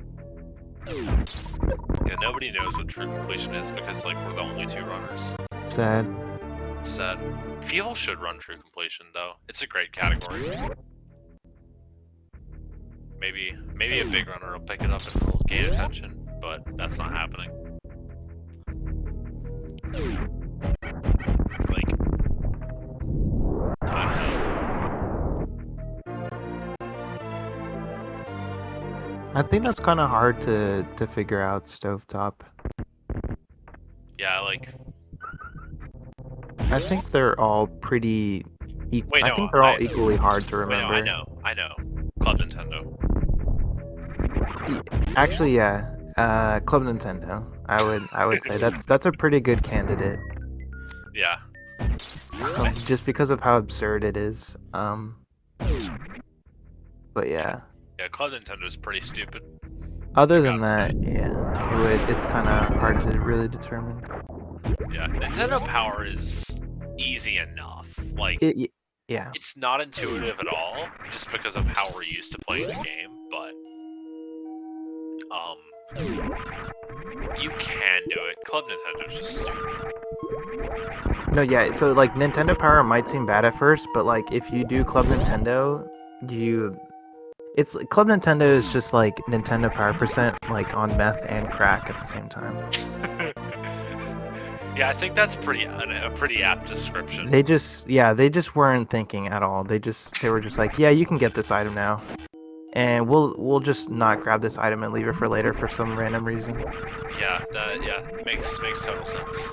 Yeah, nobody knows what true completion is because, like, we're the only two runners. Sad. Sad. People should run true completion, though. It's a great category. Maybe a big runner will pick it up and will gain attention, but that's not happening. Like, I don't know. I think that's kind of hard to figure out, Stovetop. Yeah, like... I think they're all pretty... Wait, no, I think they're all equally hard to remember. Wait, no, I know. Club Nintendo. Actually, yeah. Club Nintendo. I would say that's a pretty good candidate. Yeah. Just because of how absurd it is. But yeah. Yeah, Club Nintendo is pretty stupid. Other than that, yeah, it's kind of hard to really determine. Yeah, Nintendo Power is easy enough. Like, yeah, it's not intuitive at all, just because of how we're used to playing the game. But you can do it. Club Nintendo's just stupid. No, yeah. So like Nintendo Power might seem bad at first, but like if you do Club Nintendo, it's Club Nintendo is just like Nintendo Power percent, like on meth and crack at the same time. Yeah, I think that's a pretty apt description. They just weren't thinking at all. They were just like, yeah, you can get this item now, and we'll just not grab this item and leave it for later for some random reason. Yeah, that makes total sense.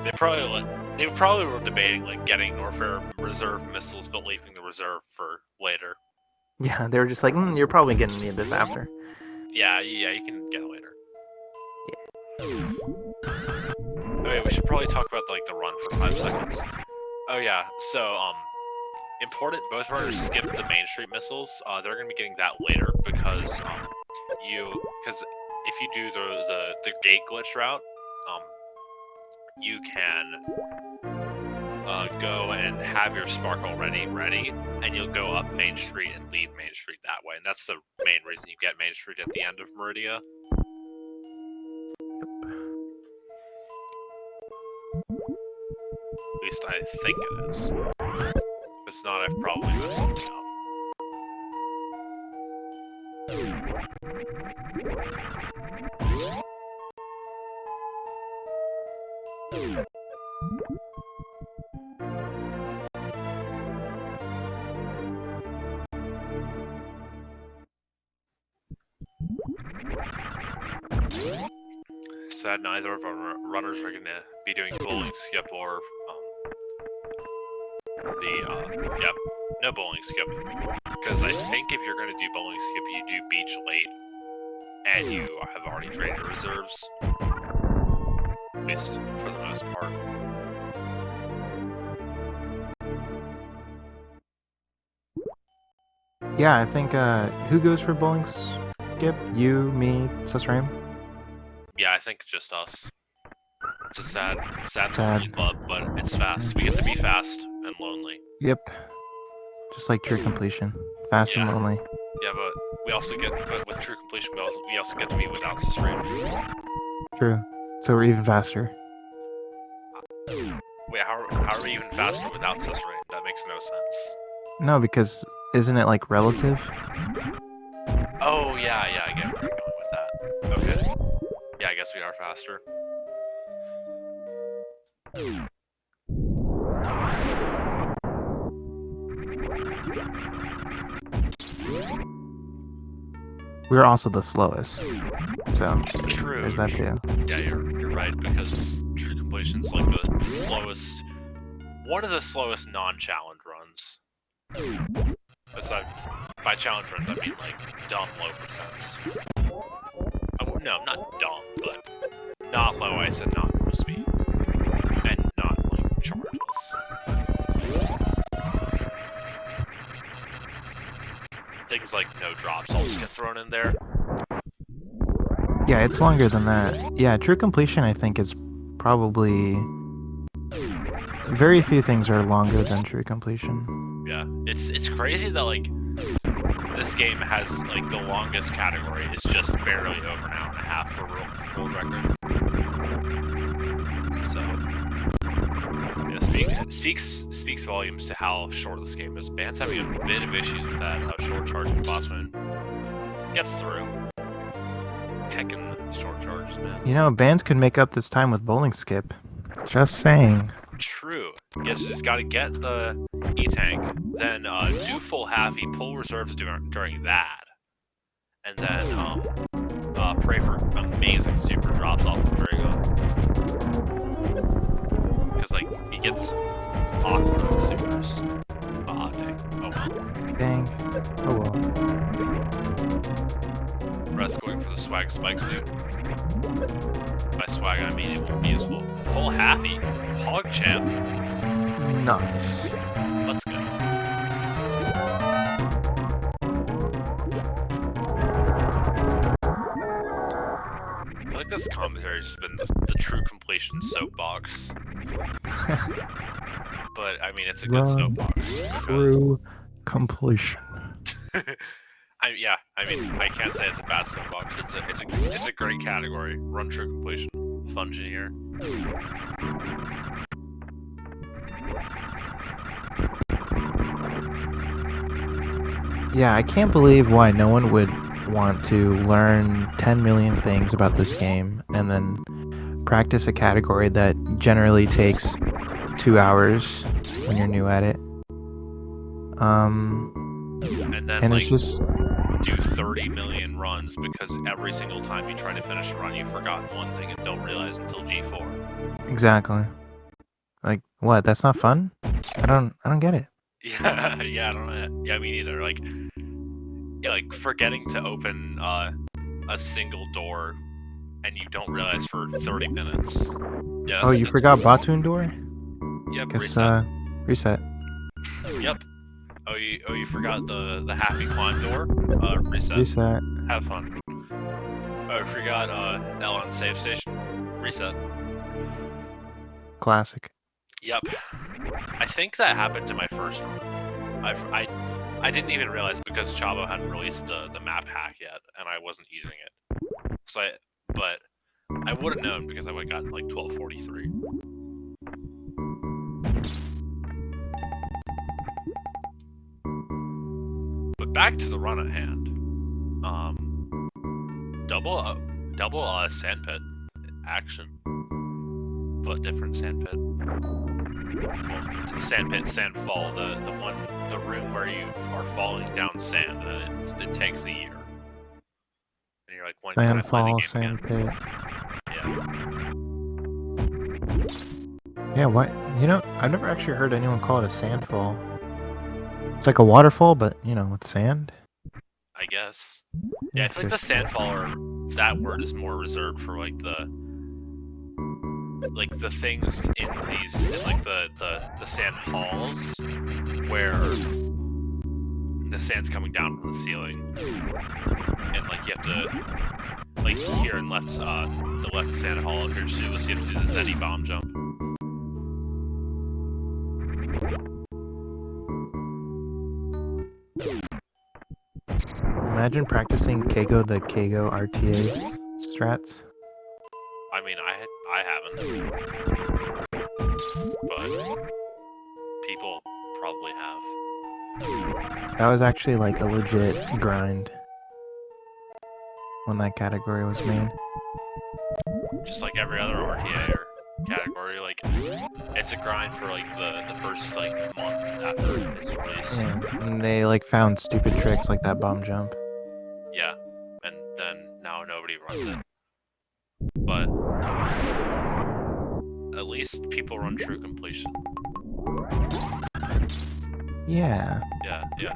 They probably were debating like getting Norfair reserve missiles, but leaving the reserve for later. Yeah, they were just like, you're probably gonna need this after. Yeah, you can get it later. Yeah. Okay, we should probably talk about like the run for 5 seconds. Oh yeah, so important. Both runners skip the Main Street missiles. They're gonna be getting that later because if you do the gate glitch route, you can go and have your sparkle ready, and you'll go up Main Street and leave Main Street that way. And that's the main reason you get Main Street at the end of Meridia. At least I think it is. If it's not, I've probably messed something up. Sad neither of our runners are going to be doing bowling skip or no bowling skip. Because I think if you're going to do bowling skip, you do beach late, and you have already drained your reserves, at least for the most part. Yeah, I think who goes for bowling skip? You, me, Susram? Yeah, I think it's just us. It's a sad lonely club, but it's fast. We get to be fast and lonely. Yep. Just like True Completion. Fast and lonely. Yeah, but with True Completion, we also get to be without Susram. True. So we're even faster. Wait, how are we even faster without Susram? That makes no sense. No, because isn't it like relative? Oh, yeah, I get where you're going with that. Okay. Yeah, I guess we are faster. We're also the slowest. So True. There's that too. Yeah, you're right, because True Completion's like the slowest, one of the slowest non-challenge runs. Aside, by challenge runs, I mean like dumb low percents. No, not dumb, but not low. I said not low speed, and not like chargeless. Things like no drops also get thrown in there. Yeah, it's longer than that. Yeah, True Completion, I think, is probably... Very few things are longer than True Completion. Yeah, it's crazy that, like, this game has, like, the longest category is just barely over an hour and a half for world record. So, yeah, speaks volumes to how short this game is. Band's having a bit of issues with that, how short charging Bossman gets through. Heckin' short charges, man. You know, Bands could make up this time with bowling skip. Just saying. True. Guess you just gotta get the E-Tank, then do full halfy, pull reserves during that, and then pray for amazing super drops off of Drago. Because, like, he gets awkward supers. Ah, dang. Oh well. Dang. Oh well. Rest going for the swag spike suit. my swag, I mean it won't be useful. Full happy. Hog champ. Nice. Let's go. I feel like this commentary has been the true completion soapbox. But I mean, it's a good soapbox. True completion. I mean, I can't say it's a bad soapbox. It's a great category. Run true completion. Fungineer. Yeah, I can't believe why no one would want to learn 10 million things about this game and then practice a category that generally takes 2 hours when you're new at it. And then, and like, it's just do 30 million runs because every single time you try to finish a run, you've forgotten one thing and don't realize until G4. Exactly. Like, what? That's not fun? I don't get it. Yeah, I don't know. Yeah, me neither. Like, yeah, like forgetting to open a single door and you don't realize for 30 minutes. Yeah. Oh, you forgot Batoon door? Yep. Reset. Reset. Yep. Oh, you forgot the halfy climb door. Reset. Reset. Have fun. Oh, you forgot L on save station. Reset. Classic. Yep. I think that happened to my first run. I didn't even realize because Chavo hadn't released the map hack yet, and I wasn't using it. But I would have known because I would have gotten like 1243. But back to the run at hand. Double sandpit action, but different sandpit. Sandpit, sandfall, the room where you are falling down sand, and it takes a year. And you're like, when can I play the game sandpit. again? Yeah, what? You know, I've never actually heard anyone call it a sandfall. It's like a waterfall, but, you know, with sand. I guess. Yeah, I feel like the sandfall, that word is more reserved for like the things in these, like the sand halls where the sand's coming down from the ceiling, and like you have to, like here in the left sand hall of your Sulis, you have to do the Zeddy bomb jump. Imagine practicing Kago the Kago RTA strats. I mean, I haven't, but people probably have. That was actually like a legit grind when that category was made. Just like every other RTA or category, like it's a grind for like the first like month after it's released. Yeah, and they like found stupid tricks like that bomb jump. Yeah, and then now nobody runs it. But at least people run true completion. Yeah. Yeah. Yeah.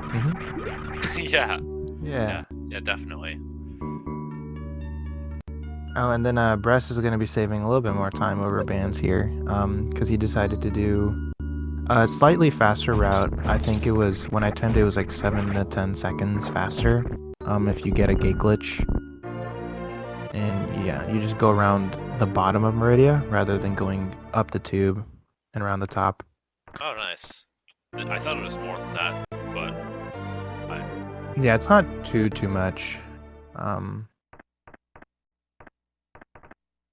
Mm-hmm. Yeah, definitely. Oh, and then Bress is going to be saving a little bit more time over bands here, because he decided to do a slightly faster route. I think it was, when I timed it was like 7 to 10 seconds faster, if you get a gate glitch. And yeah, you just go around the bottom of Meridia rather than going up the tube and around the top. Oh, nice. I thought it was more than that, but yeah, it's not too much.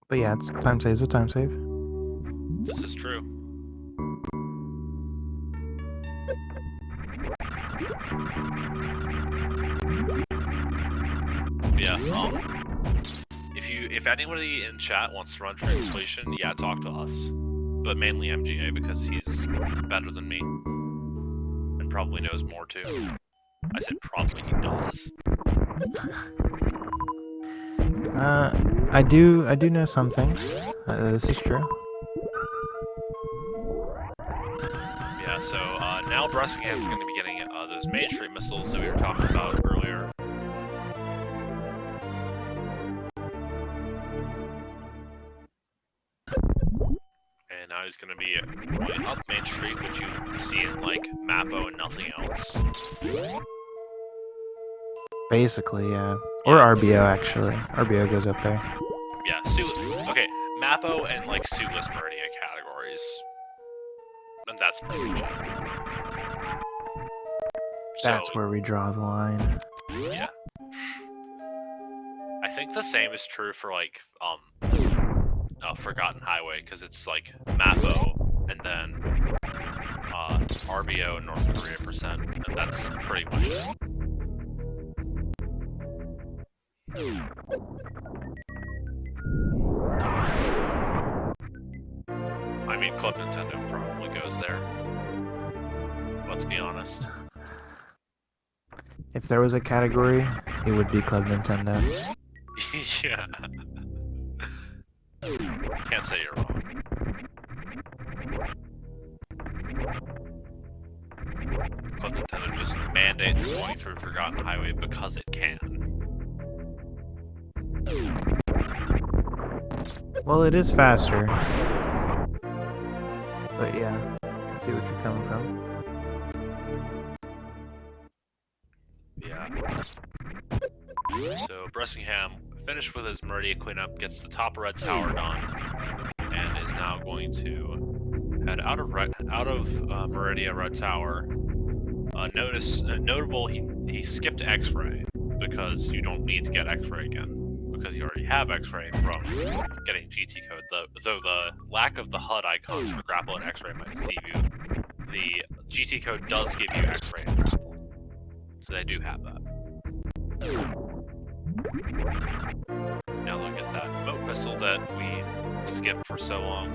But yeah, it's time save. It's a time save. This is true. Yeah. If anybody in chat wants to run true completion, yeah, talk to us. But mainly MGA because he's better than me and probably knows more too. I said probably, he does. I do know some things. This is true. Yeah, so now Bressingham's going to be getting those Main Street missiles that we were talking about earlier. now he's going to be going up Main Street, which you see in, like, Mappo and nothing else. Basically, yeah. Or RBO, actually. RBO goes up there. Yeah, okay, Mappo and, like, Suitless Meridia categories. And that's pretty much it. That's where we draw the line. Yeah. I think the same is true for, like, Forgotten Highway, because it's, like, Mappo, and then, RBO and North Korea %, and that's pretty much it. I mean, Club Nintendo probably goes there. Let's be honest. If there was a category, it would be Club Nintendo. Yeah. Can't say you're wrong. Club Nintendo just mandates going through Forgotten Highway because it can. Well, it is faster. But yeah, I see what you're coming from. Yeah. So Bressingham finished with his Meridia cleanup, gets the top red tower done, and is now going to head out of Meridia Red Tower. Notable, he skipped X-Ray because you don't need to get X-Ray again because you already have X-Ray from getting GT code. Though the lack of the HUD icons for Grapple and X-Ray might deceive you, the GT code does give you X-Ray and Grapple, so they do have that. Now look at that boat missile that we skipped for so long.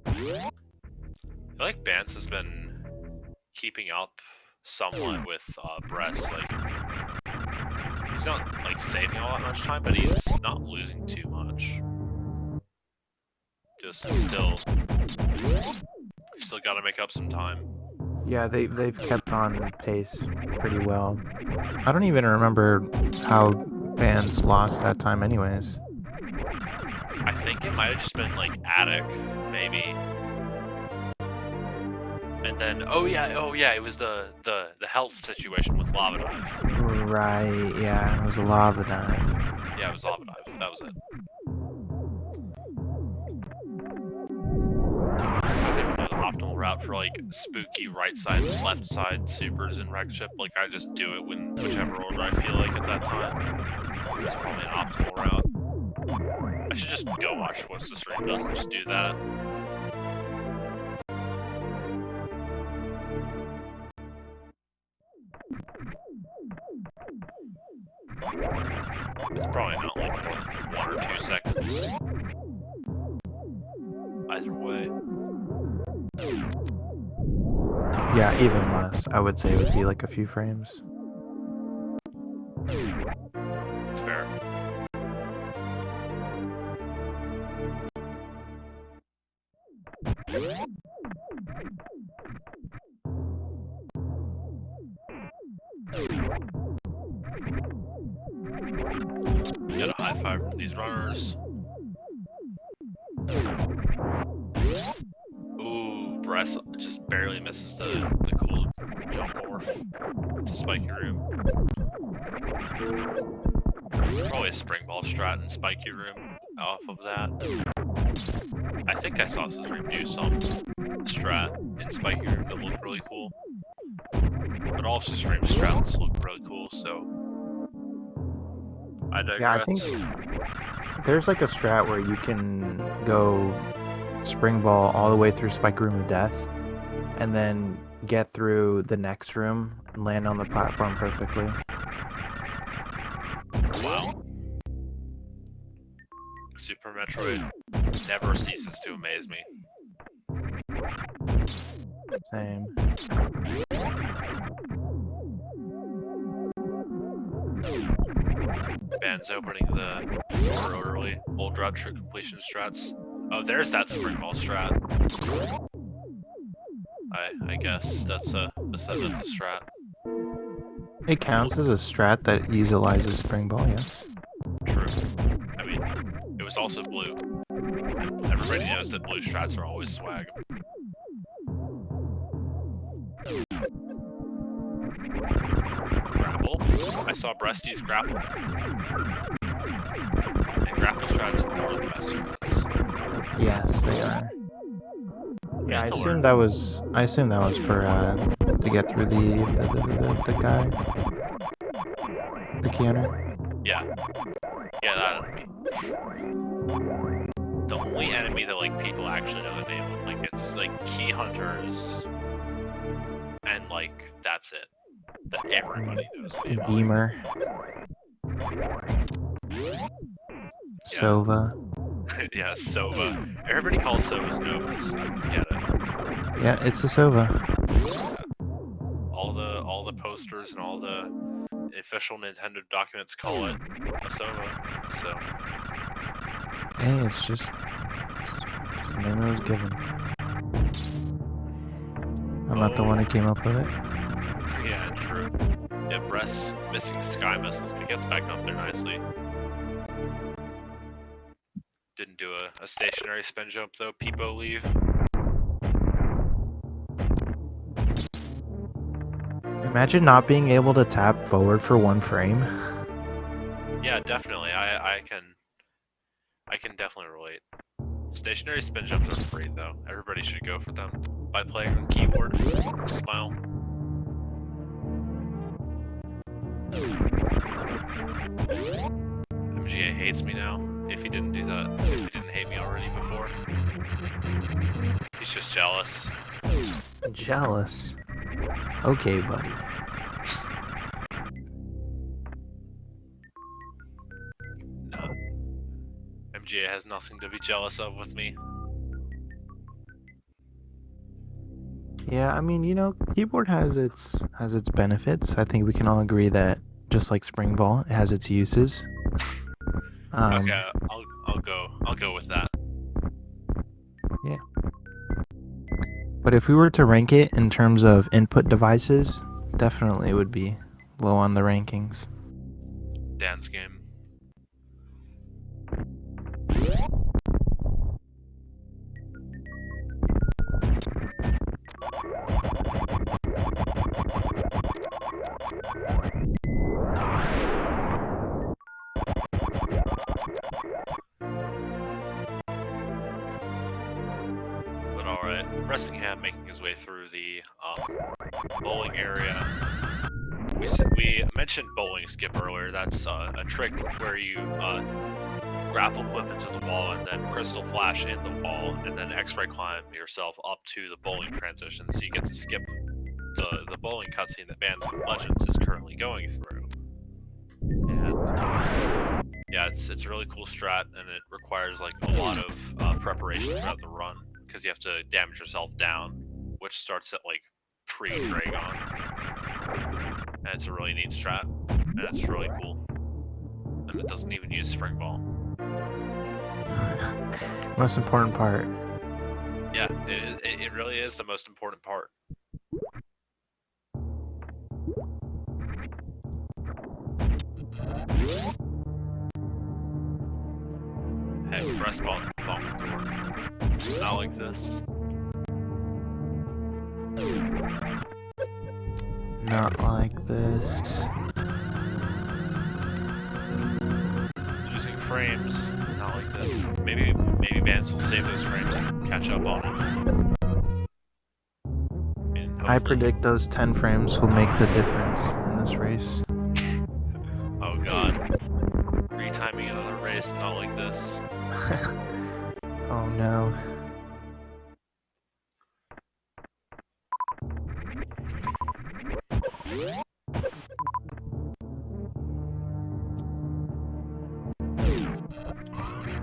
I feel like Bands has been keeping up somewhat with Bress. Like, he's not like saving all that much time, but he's not losing too much. Just still got to make up some time. Yeah, they've kept on pace pretty well. I don't even remember how Bands lost that time anyways. I think it might have just been like Attic, maybe. And then oh yeah, it was the health situation with Lava Dive. Right, yeah, it was a Lava Dive. Yeah, it was Lava Dive. That was it. I don't even know the optimal route for like spooky right side and left side supers in Wreck Ship. Like I just do it whichever order I feel like at that time. It's probably an optimal route. I should just go watch What's the Stream does and just do that. It's probably not like more than 1 or 2 seconds. Either way. Yeah, even less. I would say it would be like a few frames. Fair. Get a high five from these runners. Ooh, Bress just barely misses the cool jump morph to Spiky Room. Probably a spring ball strat in Spiky Room off of that. I think I saw Scissoring do some strat in Spiky Room that looked really cool. But all of Scissoring's strats look really cool, so I digress. Yeah, I think there's like a strat where you can go spring ball all the way through Spike Room of Death and then get through the next room and land on the platform perfectly. Wow. Super Metroid never ceases to amaze me. Same. Band's opening the door early. Old route trick completion strats. Oh, there's that spring ball strat. I guess that's a strat. It counts as a strat that utilizes spring ball, yes. True. I mean, it was also blue. And everybody knows that blue strats are always swag. Grapple. I saw Breast use grapple there. And grapple strats are the best strats. Yes, they are. Yeah, I assume learn. that was for to get through the guy, the counter. Yeah. Yeah, that enemy. The only enemy that like people actually know the name of, like it's like key hunters, and like that's it. That everybody knows the name of. Beamer. Sova. Yeah, Sova. Everybody calls Sovas Novas. I don't get it. Yeah, it's a Sova. All the posters and all the official Nintendo documents call it a Sova. So. Hey, it's just the name it was given. I'm not the one who came up with it. Yeah, true. Yeah, Breast's missing sky missiles, but gets back up there nicely. Didn't do a stationary spin jump though. Peepo leave. Imagine not being able to tap forward for 1 frame. Yeah, definitely. I can definitely relate. Stationary spin jumps are free though. Everybody should go for them by playing on keyboard. Smile. MGA hates me now. If he didn't do that, if he didn't hate me already before, he's just jealous. Jealous. Okay, buddy. No. MGA has nothing to be jealous of with me. Yeah, I mean, you know, keyboard has its benefits. I think we can all agree that just like Spring Ball, it has its uses. Okay, I'll go with that. Yeah. But if we were to rank it in terms of input devices, definitely would be low on the rankings. Dance game. But alright, Bressingham making his way through the bowling area. We mentioned bowling skip earlier. That's a trick where you grapple whip into the wall and then crystal flash in the wall and then X-ray climb yourself up to the bowling transition, so you get to skip the bowling cutscene that BandsWithLegends is currently going through. And yeah, it's a really cool strat, and it requires like a lot of preparation throughout the run because you have to damage yourself down, which starts at like pre-Dragon. And it's a really neat strat, and it's really cool. And it doesn't even use Spring Ball. Most important part. Yeah, it really is the most important part. Hey, press button, bump the door. Not like this. Not like this. Losing frames. Not like this. Maybe Bands will save those frames and catch up on it. I predict those 10 frames will make the difference in this race. Oh god. Retiming another race, not like this. Oh no.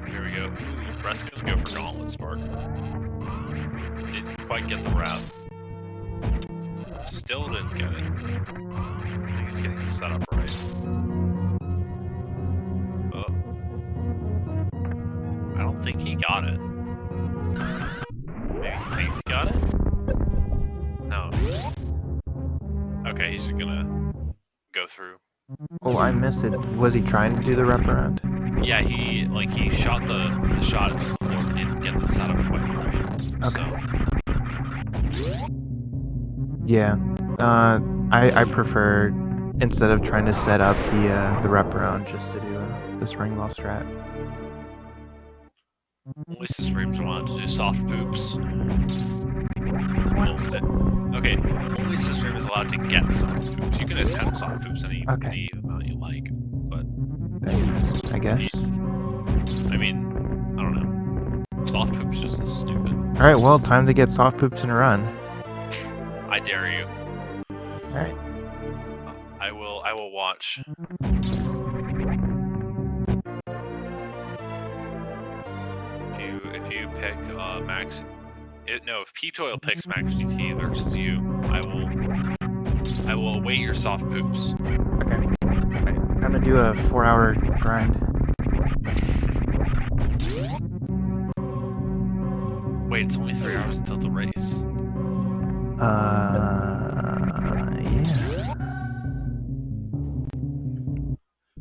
Here we go. Ooh, Brett's gonna go for Gauntlet Spark. Didn't quite get the route. Still didn't get it. I think he's getting the setup right. Oh. I don't think he got it. Maybe he thinks he got it? No. Okay, he's just gonna go through. Oh, I missed it. Was he trying to do the wraparound? Yeah, he shot the shot into the floor, but didn't get the setup quite right. Okay. So Yeah. I prefer, instead of trying to set up the wraparound, just to do this ring ball strat. Lisa Screams wanted to do soft poops. What? Well, okay, only Stream is allowed to get soft poops. You can attempt soft poops any amount you like, but Thanks, I guess. I mean, I don't know. Soft poops just is stupid. All right, well, time to get soft poops in a run. I dare you. All right. I will watch. If you pick Max, if P-Toil picks Max GT versus you, I will await your soft poops. Okay. Right. I'm gonna do a 4-hour grind. Wait, it's only 3 hours until the race.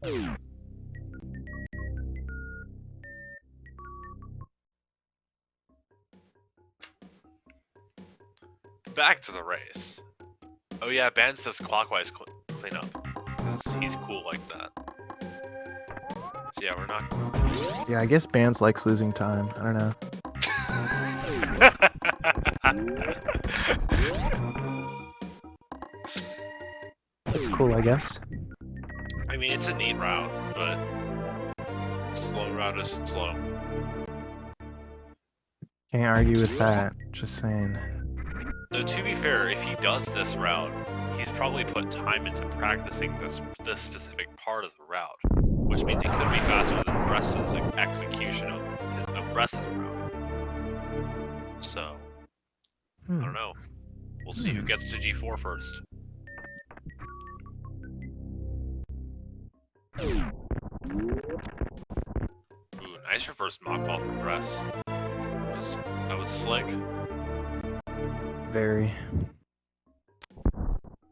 Yeah. Back to the race. Oh yeah, Bands does clockwise cleanup, because he's cool like that. So yeah, we're not... Yeah, I guess Bands likes losing time. I don't know. It's cool, I guess. I mean, it's a neat route, but slow route is slow. Can't argue with that. Just saying. Though to be fair, if he does this route, he's probably put time into practicing this specific part of the route, which means he could be faster than Bress's execution of Bress's route. So, I don't know. We'll see who gets to G4 first. Ooh, nice reverse mock ball from Bress. That was slick. Very. I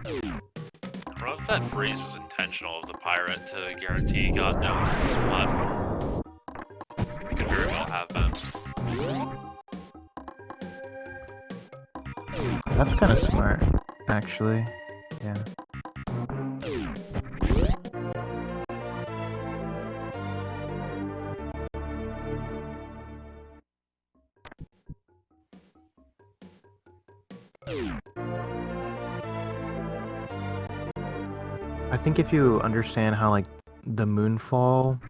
don't know if that freeze was intentional of the pirate to guarantee he got down to this platform. It could very well have been. That's kind of smart, actually. Yeah. I think if you understand how, like, the moonfall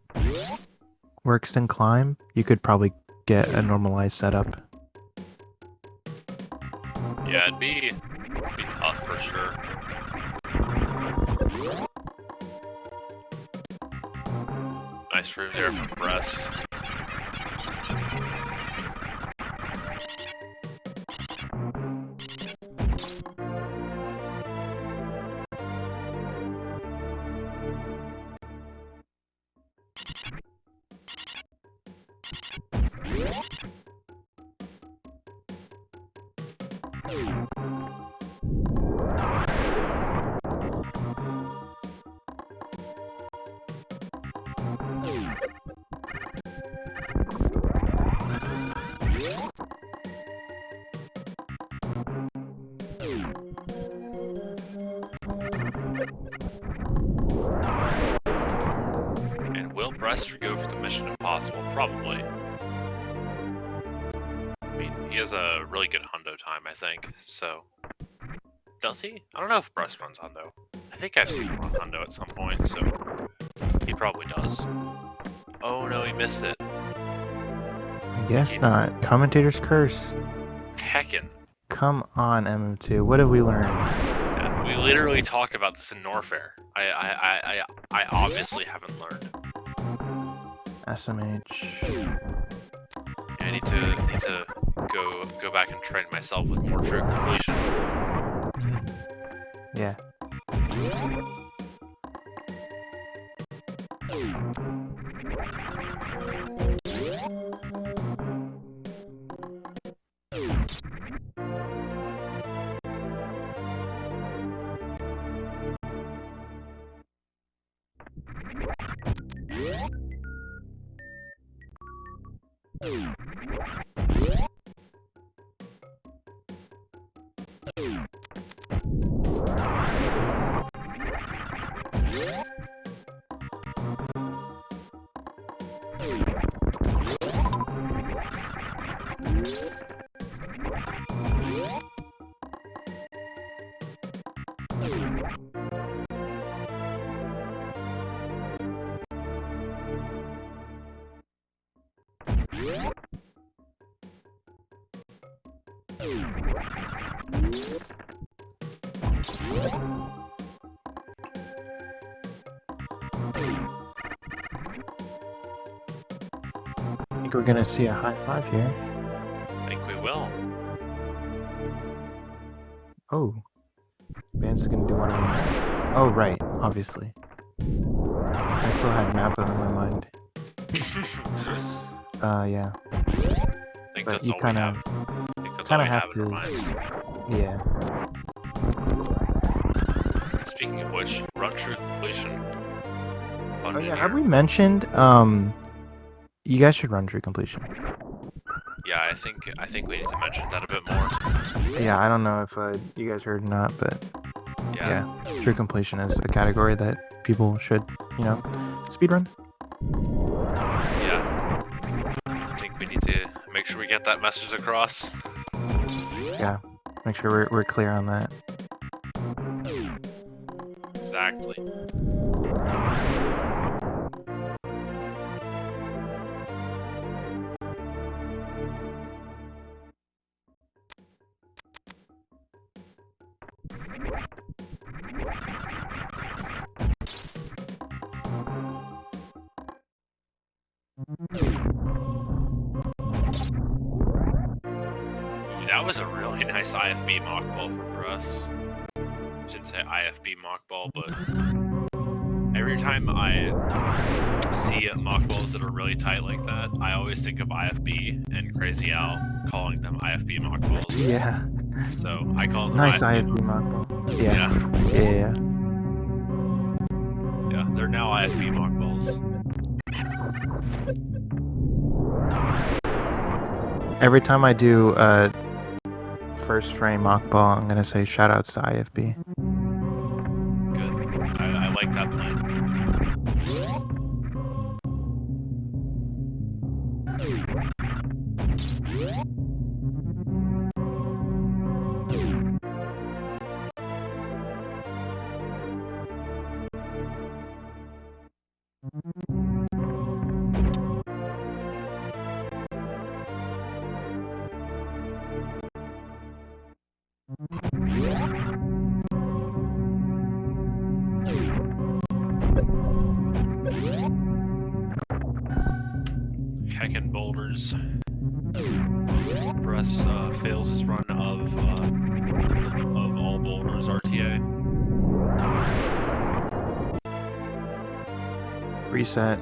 works in Climb, you could probably get a normalized setup. Yeah, it'd be tough for sure. Nice room there from Bress. And will Bress go for the Mission Impossible? Probably. I mean, he has a really good hundo time, I think, so... Does he? I don't know if Bress runs hundo. I think I've seen him run hundo at some point, so... He probably does. Oh no, he missed it. I guess not. Commentator's curse. Heckin'. Come on, MM2. What have we learned? Yeah, we literally talked about this in Norfair. I obviously haven't learned. SMH. Yeah, I need to go back and train myself with more true completion. Yeah. I think we're gonna see a high five here. I think we will. Oh. Bands is gonna do one of them. Oh, right, obviously. I still had Mappa in my mind. Yeah. I think But that's you all kinda, we have. I think that's all we have in our minds. Yeah. Speaking of which, run true completion. Oh yeah, have we mentioned you guys should run true completion. Yeah, I think we need to mention that a bit more. Yeah, I don't know if you guys heard or not, but Yeah. true completion is a category that people should, speedrun. Yeah. I think we need to make sure we get that message across. Yeah, make sure we're clear on that. Exactly. That was a really nice IFB mock ball from Russ. Shouldn't say IFB mock ball, but every time I see mock balls that are really tight like that, I always think of IFB and Crazy Al calling them IFB mock balls. Yeah. So I call them nice IFB mock ball. Yeah. Yeah, they're now IFB mock balls. Every time I do first frame mock ball, I'm gonna say shoutouts to IFB. Good. I like that plan. Heckin' boulders. Russ fails his run of all boulders RTA. Reset.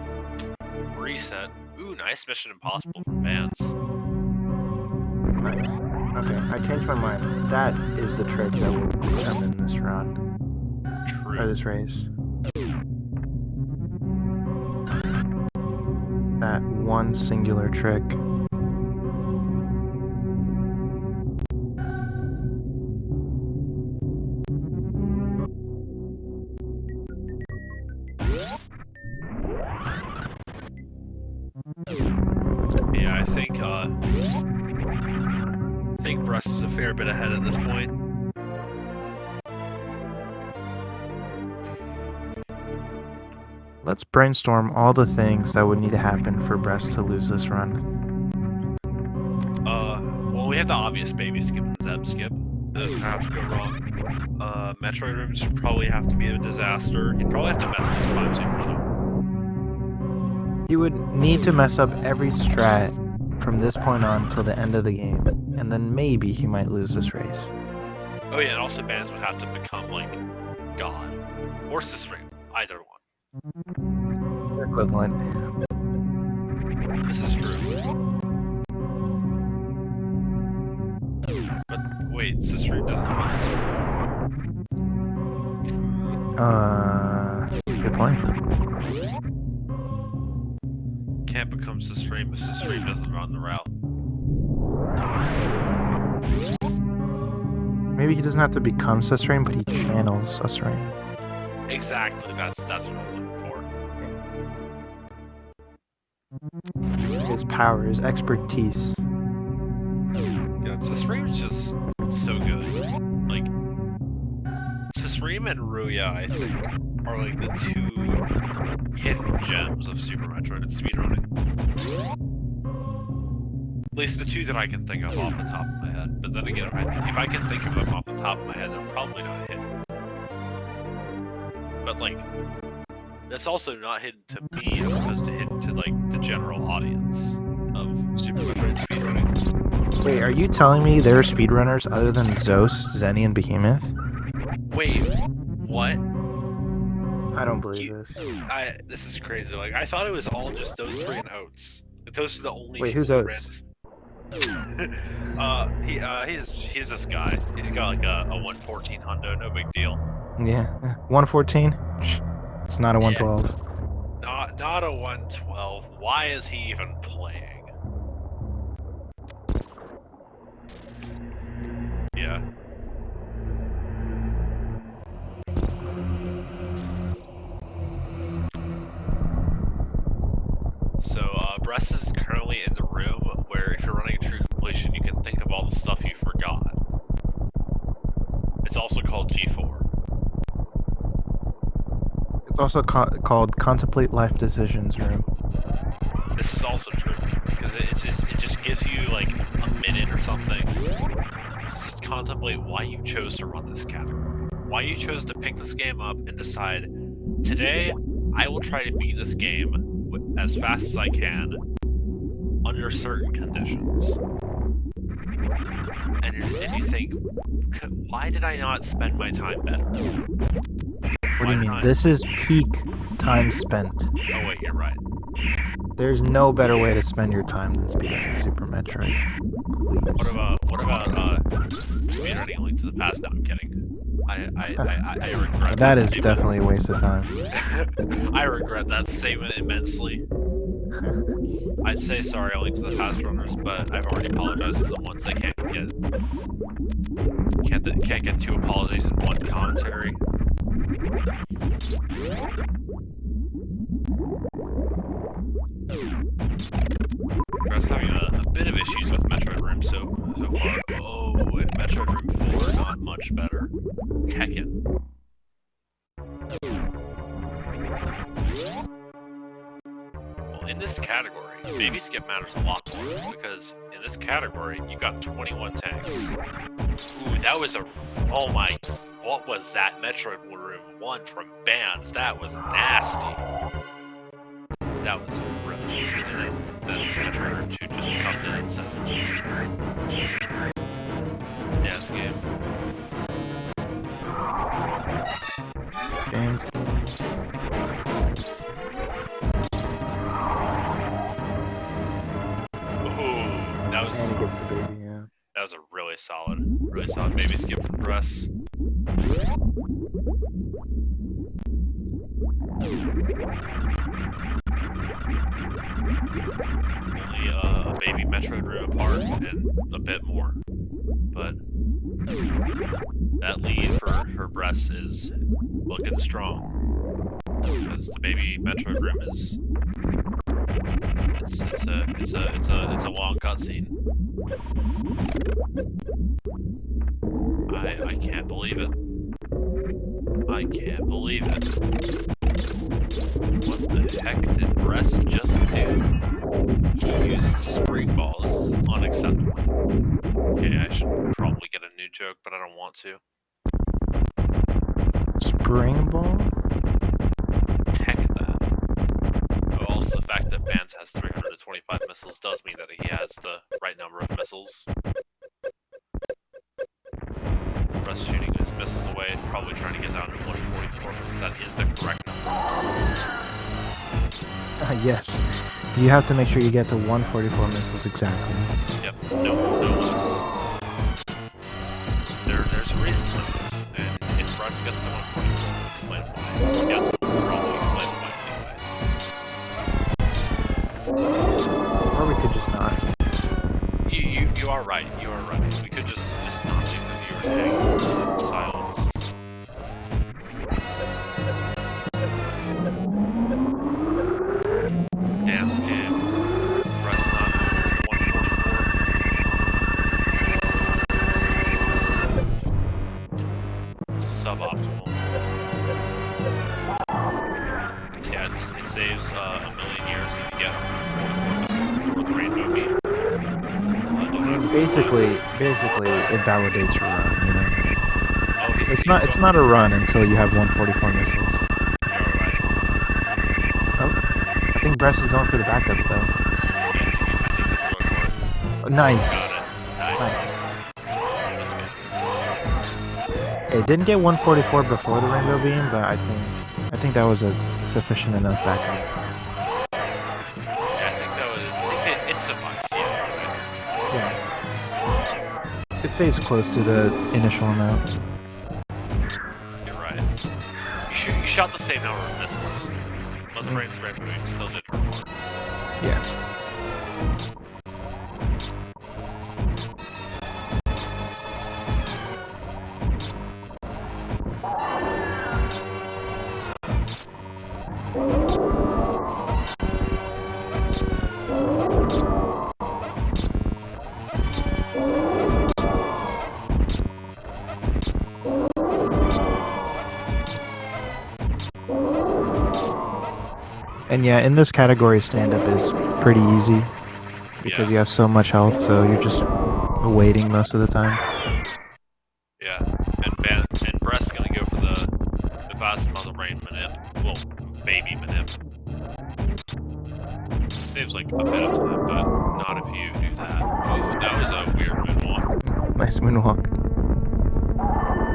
Ooh, nice Mission Impossible from Bands. Nice. Okay, I changed my mind. That is the trick that will determine this round. True. Or this race. That one singular trick. Yeah, I think Bruss is a fair bit ahead at this point. Let's brainstorm all the things that would need to happen for Brest to lose this run. Well, we have the obvious baby skip and Zeb skip. That doesn't have to go wrong. Metroid rooms would probably have to be a disaster. He'd probably have to mess this climb super though. He would need to mess up every strat from this point on till the end of the game, and then maybe he might lose this race. Oh yeah, and also Bands would have to become like God or Sistram, either one. They're equivalent. This is true. But wait, Sistram doesn't want this one. Good point. Can't become comes to stream if the stream doesn't run the route. Maybe he doesn't have to become Susrain, but he channels Susrain. Exactly, that's what I was looking for. His power, his expertise. Yeah, Susrain's just so good. Like, Susrain and Ruya, I think, are like the two hidden gems of Super Metroid and speedrunning. At least the two that I can think of off the top of my head. But then again, if I can think of them off the top of my head, they're probably not hidden. But like, that's also not hidden to me as opposed to hidden to like the general audience of Super Metroid speedrunning. Wait, are you telling me there are speedrunners other than Zos, Zenny, and Behemoth? Wait, what? I don't believe this. This is crazy. Like, I thought it was all just those three and Oats. Like, those are the only. Wait, who's Oats? He's this guy. He's got like a 114 hundo, no big deal. Yeah, 114. It's not a 112. Yeah. Not a 112. Why is he even playing? Yeah. So, Bress is currently in the room where if you're running a true completion, you can think of all the stuff you forgot. It's also called G4. It's also called Contemplate Life Decisions Room. This is also true, because it just gives you like a minute or something to just contemplate why you chose to run this category. Why you chose to pick this game up and decide, today I will try to beat this game as fast as I can under certain conditions. And you think, why did I not spend my time better? What do you mean? This is peak time spent. Oh wait, you're right. There's no better way to spend your time than speedrunning Super Metroid. Please. What about speedrunning Link to the Past? No, I'm kidding. I regret that is definitely a waste of time. I regret that statement immensely. I'd say sorry, Link to the Past runners, but I've already apologized to them once. They can't get two apologies in one commentary. Bress having a bit of issues with Metroid Room so far. Oh, and Metroid Room 4 not much better. Heckin'. Well, in this category, baby skip matters a lot more, because in this category, you got 21 tanks. Ooh, that was oh my, what was that Metroid Room 1 from Bands? That was nasty. That was really, and then Metroid Room 2 just comes in and says, dance game. Dance game. Ooh, that was. And he gets the baby, yeah. That was a really solid baby skip from Bress. Only a baby Metroid Room apart and a bit more. But that lead for Bress is looking strong. Because the baby Metroid Room is it's a long cutscene. I can't believe it. I can't believe it. What the heck did Bress just do? He used Spring Ball. This is unacceptable. Okay, I should probably get a new joke, but I don't want to. Spring Ball? Heck that. Oh, also, the fact that Bands has 325 missiles does mean that he has the right number of missiles. Bress shooting his missiles away, probably trying to get down to 144, because that is the correct number of missiles. Yes. You have to make sure you get to 144 missiles exactly. Yep, no less. There's a reason for this, and if Bress gets to 144, explain why. Yes, probably explain why Or we could just not. You are right. You are right. We could just not leave the viewers hanging in silence. Dance game. Breast not 144. Suboptimal. Yeah, it saves a million years if you get 144 misses before the rainbow beam. Basically, it validates your run. You know. Oh, it's not a run until you have 144 missiles. You're right. Oh, I think Bress is going for the backup though. I think he's going for it. Oh, nice. Got it. Nice. That's good. It didn't get 144 before the rainbow beam, but I think that was a sufficient enough backup. Yeah, I think it sufficed. Yeah. It stays close to the initial amount. You're right. You shot the same number of missiles, but the rainbow beam still did her part. Yeah. And yeah, in this category, stand-up is pretty easy because you have so much health, so you're just waiting most of the time. Yeah, and Brett's gonna go for the fast mother brain manip. Well, baby manip. Saves like a bit of time, but not if you do that. Oh, that was a weird moonwalk. Nice moonwalk. I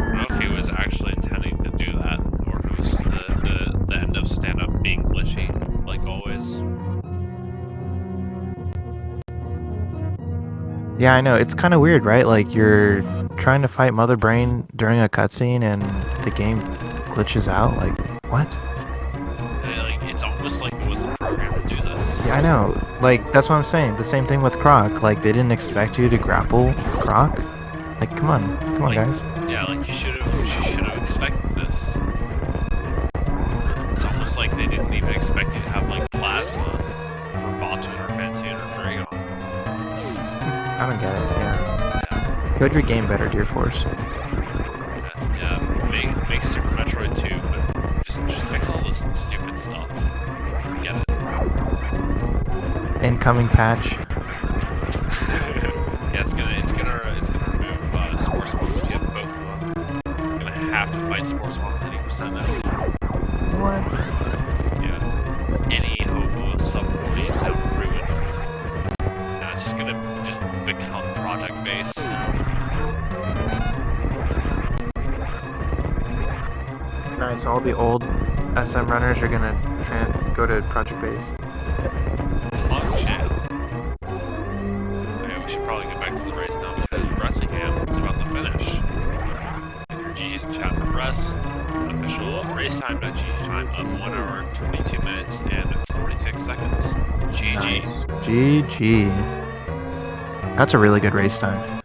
don't know if he was actually intending to do that, or if it was just the end of stand-up being glitchy, like always. Yeah, I know. It's kind of weird, right? Like, you're trying to fight Mother Brain during a cutscene and the game glitches out. Like, what? Like, it's almost like it wasn't programmed to do this. Yeah, I know. Like, that's what I'm saying. The same thing with Croc. Like, they didn't expect you to grapple Croc. Like, come on, guys. Yeah, like you should have expected this. It's almost like they didn't even expect you to have like plasma for Batoon or Fantoon or Dragon. I don't get it. Yeah. Code your game better, Dear Force. Yeah. Make Super Metroid 2, but just fix all this stupid stuff. Get it. Incoming patch. Yeah, it's gonna remove Sports One to get both of them. I'm gonna have to fight Sports One 90% now. What? Yeah. Any hope of a sub 40 is now ruined. Now it's just gonna become project based. Nice. All the old SM runners are gonna go to project base. Okay, we should probably get back to the race now because Bressingham is about to finish. If your GG's in chat for Bress, official race time.gg time of 1 hour, 22 minutes, and 46 seconds. GG. Nice. GG. That's a really good race time.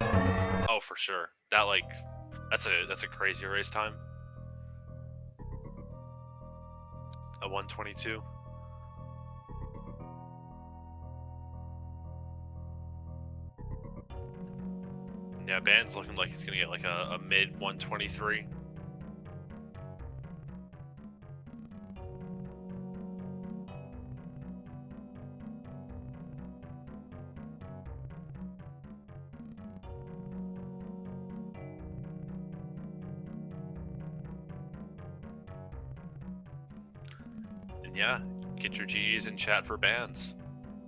Oh, for sure. That's a crazy race time. A 122. Yeah, Band's looking like he's gonna get like a mid 123. And yeah, get your GGs in chat for Bands.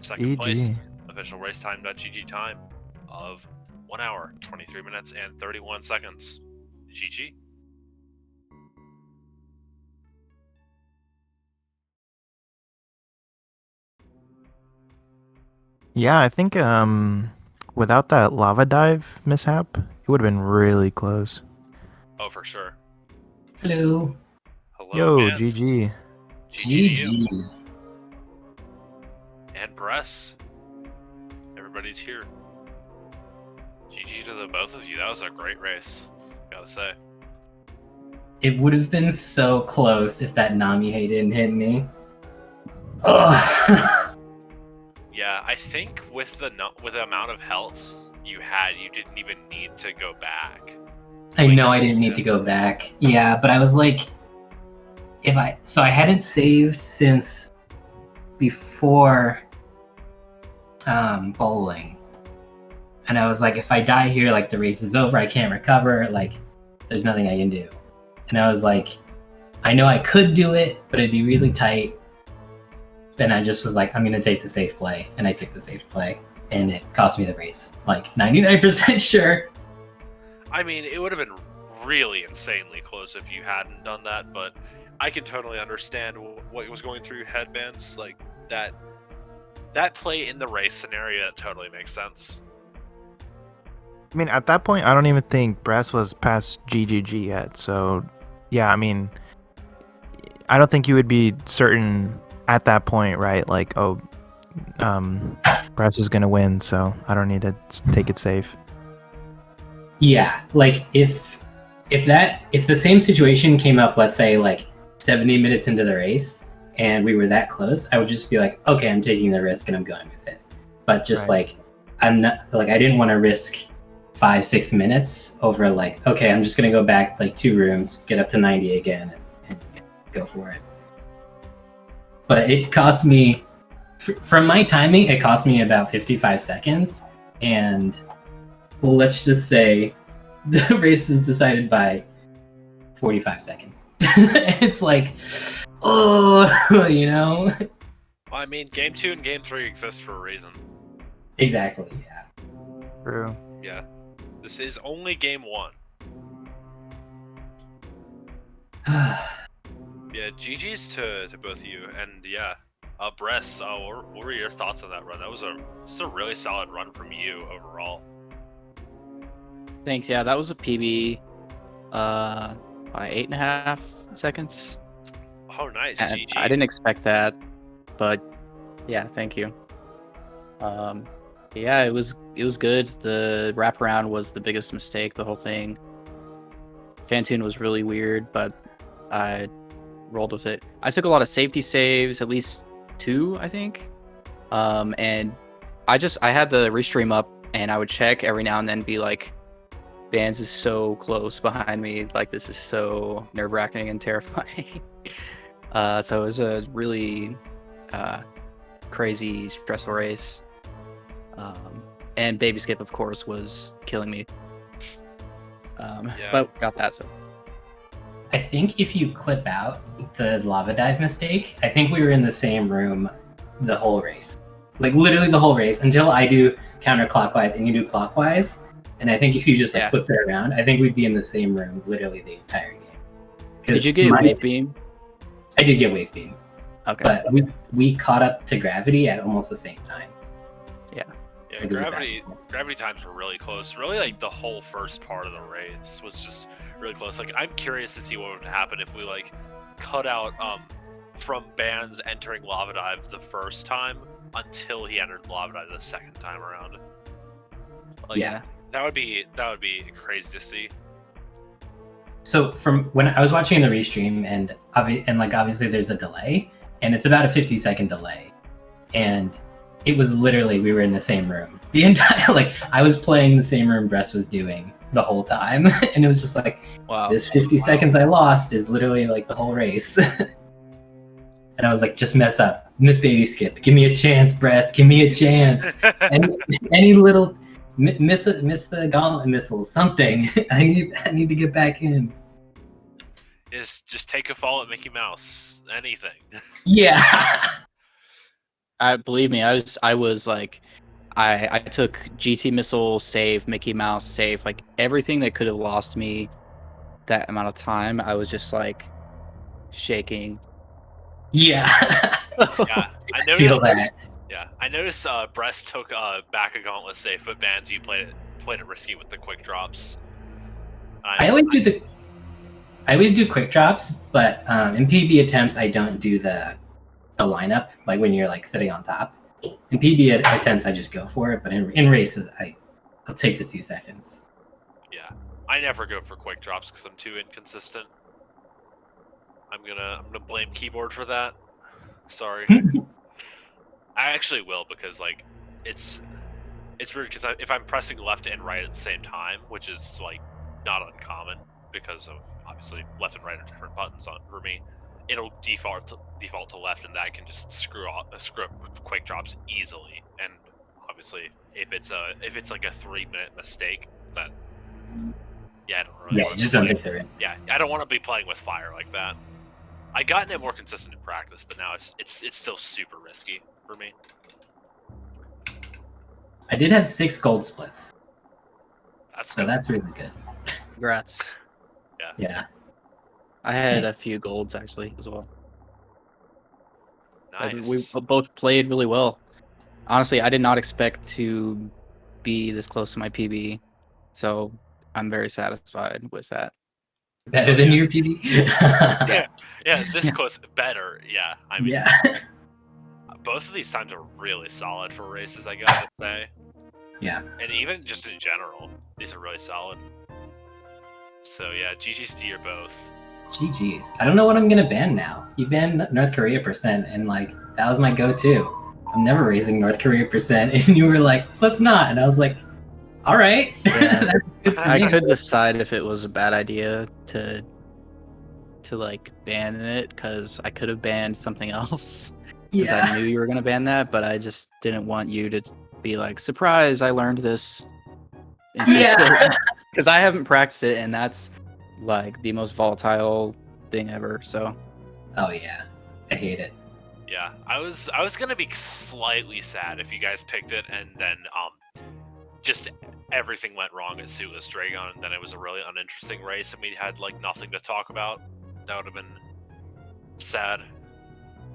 Second place, official racetime.gg time of 1 hour, 23 minutes, and 31 seconds. GG. Yeah, I think without that lava dive mishap, it would have been really close. Oh, for sure. Hello. Hello, Yo, Bands. GG. GG. And Bress, everybody's here. GG to the both of you. That was a great race, gotta say. It would have been so close if that Namihe didn't hit me. Ugh. Yeah, I think with the amount of health you had, you didn't even need to go back. I know I didn't need to go back. Yeah, but I was like, so I hadn't saved since before bowling. And I was like, if I die here, like the race is over, I can't recover, like there's nothing I can do. And I was like, I know I could do it, but it'd be really tight. And I just was like, I'm gonna take the safe play. And I took the safe play. And it cost me the race. Like 99% sure. I mean, it would have been really insanely close if you hadn't done that, but I can totally understand what was going through your head, Bands. Like, that play in the race scenario, that totally makes sense. I mean, at that point, I don't even think Bress was past GGG yet. So, yeah, I mean, I don't think you would be certain at that point, right? Like, oh, Bress is going to win, so I don't need to take it safe. Yeah, like if the same situation came up, let's say like 70 minutes into the race, and we were that close, I would just be like, okay, I'm taking the risk and I'm going with it. But just right. like, I'm not, like, I didn't want to risk 5-6 minutes over like, okay, I'm just gonna go back like 2 rooms, get up to 90 again, and go for it. But it cost me, from my timing, it cost me about 55 seconds, and well, let's just say the race is decided by 45 seconds. It's like, oh, you know? Well, I mean, Game 2 and Game 3 exist for a reason. Exactly, yeah. True. Yeah. This is only Game 1. Yeah, GG's to both of you, and yeah, Bress, what were your thoughts on that run? That was a really solid run from you overall. Thanks. Yeah, that was a PB by 8.5 seconds. Oh, nice. And GG. I didn't expect that, but yeah, thank you. Yeah, it was good. The wraparound was the biggest mistake. The whole thing. Fantune was really weird, but I rolled with it. I took a lot of safety saves, at least 2, I think. And I had the restream up, and I would check every now and then, be like, Bands is so close behind me. Like, this is so nerve-wracking and terrifying. So it was a really crazy, stressful race. And Baby Skip, of course, was killing me. Yeah. But got that, so. I think if you clip out the lava dive mistake, I think we were in the same room the whole race. Like, literally the whole race, until I do counterclockwise and you do clockwise. And I think if you just like flip it around, I think we'd be in the same room literally the entire game. Did you get Wave Beam? I did get Wave Beam. Okay. But we caught up to Gravity at almost the same time. Yeah. Yeah, gravity times were really close. Really, like, the whole first part of the race was just really close. Like, I'm curious to see what would happen if we, like, cut out from Bands entering Lava Dive the first time until he entered Lava Dive the second time around. Like, yeah. That would be crazy to see. So from when I was watching the restream, and like obviously there's a delay, and it's about a 50-second delay, and it was literally, we were in the same room the entire, like, I was playing the same room Bress was doing the whole time, and it was just like, wow, this 50 seconds I lost is literally like the whole race. And I was like, just mess up, miss Baby Skip, give me a chance, Bress, give me a chance. And any little miss the gauntlet missile, something. I need to get back in. Just take a fall at Mickey Mouse. Anything. Yeah. Believe me, I was like, I took GT missile save, Mickey Mouse save, like everything that could have lost me that amount of time. I was just like shaking. Yeah. Yeah, I noticed feel that. Yeah, I noticed Bress took back a gauntlet save, but Bands, you played it risky with the quick drops. I always do quick drops, but in PB attempts I don't do the lineup, like when you're like sitting on top. In PB attempts, I just go for it, but in races, I'll take the 2 seconds. Yeah, I never go for quick drops because I'm too inconsistent. I'm gonna blame keyboard for that. Sorry. I actually will, because like it's weird because if I'm pressing left and right at the same time, which is like not uncommon because of obviously left and right are different buttons for me, it'll default to left, and that can just screw up quick drops easily. And obviously, if it's like a 3-minute mistake, then yeah, I don't really Yeah, want you just to don't play. take the risk. Yeah, I don't want to be playing with fire like that. I gotten it more consistent in practice, but now it's still super risky for me. I did have 6 gold splits, so Good. that's really good. Congrats. Yeah. I had a few golds actually as well. Nice. We both played really well. Honestly, I did not expect to be this close to my PB, so I'm very satisfied with that. Better than your PB? Yeah, this close better. Yeah, I mean, yeah. both of these times are really solid for races, I gotta say. Yeah. And even just in general, these are really solid. So yeah, GG's to you both. GG's. I don't know what I'm gonna ban now. You banned North Korea %, and like that was my go-to. I'm never raising North Korea %, and you were like, let's not. And I was like, all right. Yeah. I me. could decide if it was a bad idea to like ban it, because I could have banned something else since I knew you were gonna ban that, but I just didn't want you to be like, surprise, I learned this. Yeah. Because I haven't practiced it, and that's like the most volatile thing ever. So Oh yeah, I hate it. Yeah, I was gonna be slightly sad if you guys picked it and then just everything went wrong at Suitless Dragon, and then it was a really uninteresting race and we had like nothing to talk about. That would have been sad.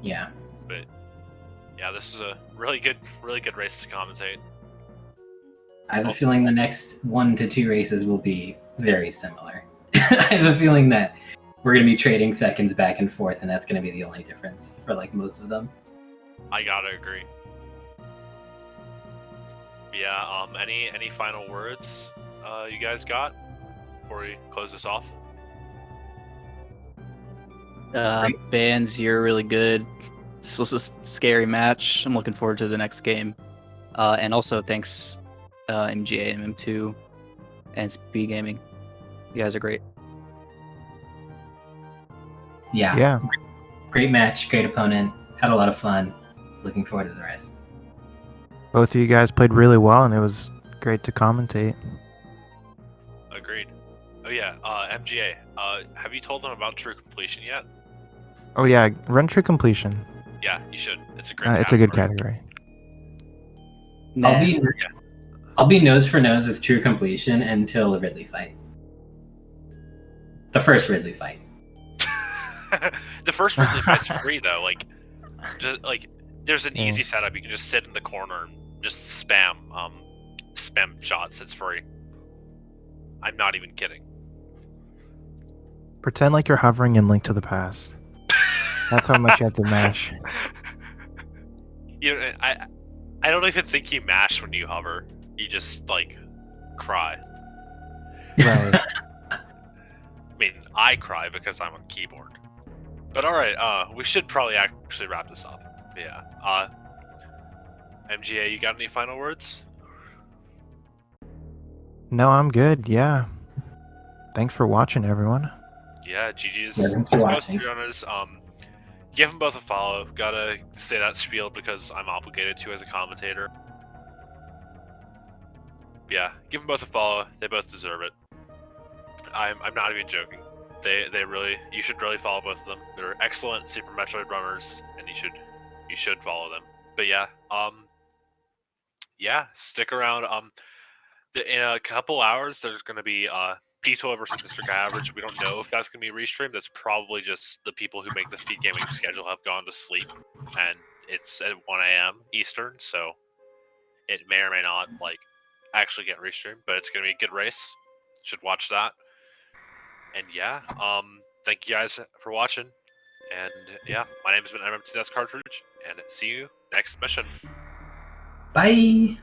Yeah. But yeah, this is a really good race to commentate. I have a feeling the next 1 to 2 races will be very similar. I have a feeling that we're going to be trading seconds back and forth, and that's going to be the only difference for like most of them. I gotta agree. Yeah, any final words you guys got before we close this off? Bands, you're really good. This was a scary match. I'm looking forward to the next game. And also thanks MGA and M2 and SpeedGaming. You guys are great. Yeah. Great match, great opponent. Had a lot of fun. Looking forward to the rest. Both of you guys played really well, and it was great to commentate. Agreed. Oh yeah, MGA. Have you told them about True Completion yet? Oh yeah, run True Completion. Yeah, you should. It's a great. It's a good category. Nah. I'll be nose for nose with True Completion until the Ridley fight. The first Ridley fight. The first Ridley fight's free though. Like, there's an easy setup. You can just sit in the corner and just spam shots. It's free. I'm not even kidding. Pretend like you're hovering in Link to the Past. That's how much you have to mash. You know, I don't even think you mash when you hover. You just like cry. Right. I mean, I cry because I'm on keyboard. But all right, we should probably actually wrap this up. Yeah. MGA, you got any final words? No, I'm good. Yeah. Thanks for watching, everyone. Yeah, GG's. Yeah, thanks for watching. Give them both a follow. Gotta say that spiel because I'm obligated to as a commentator. Yeah, give them both a follow. They both deserve it. I'm not even joking. You should really follow both of them. They're excellent Super Metroid runners, and you should follow them. But yeah, stick around. In a couple hours, there's gonna be P12 versus Mr. Guy Average. We don't know if that's gonna be restreamed. That's probably just the people who make the SpeedGaming schedule have gone to sleep, and it's at 1 a.m. Eastern, so it may or may not like actually get restreamed. But it's gonna be a good race. Should watch that. And yeah, thank you guys for watching. And yeah, my name has been MMTS Cartridge, and see you next mission. Bye.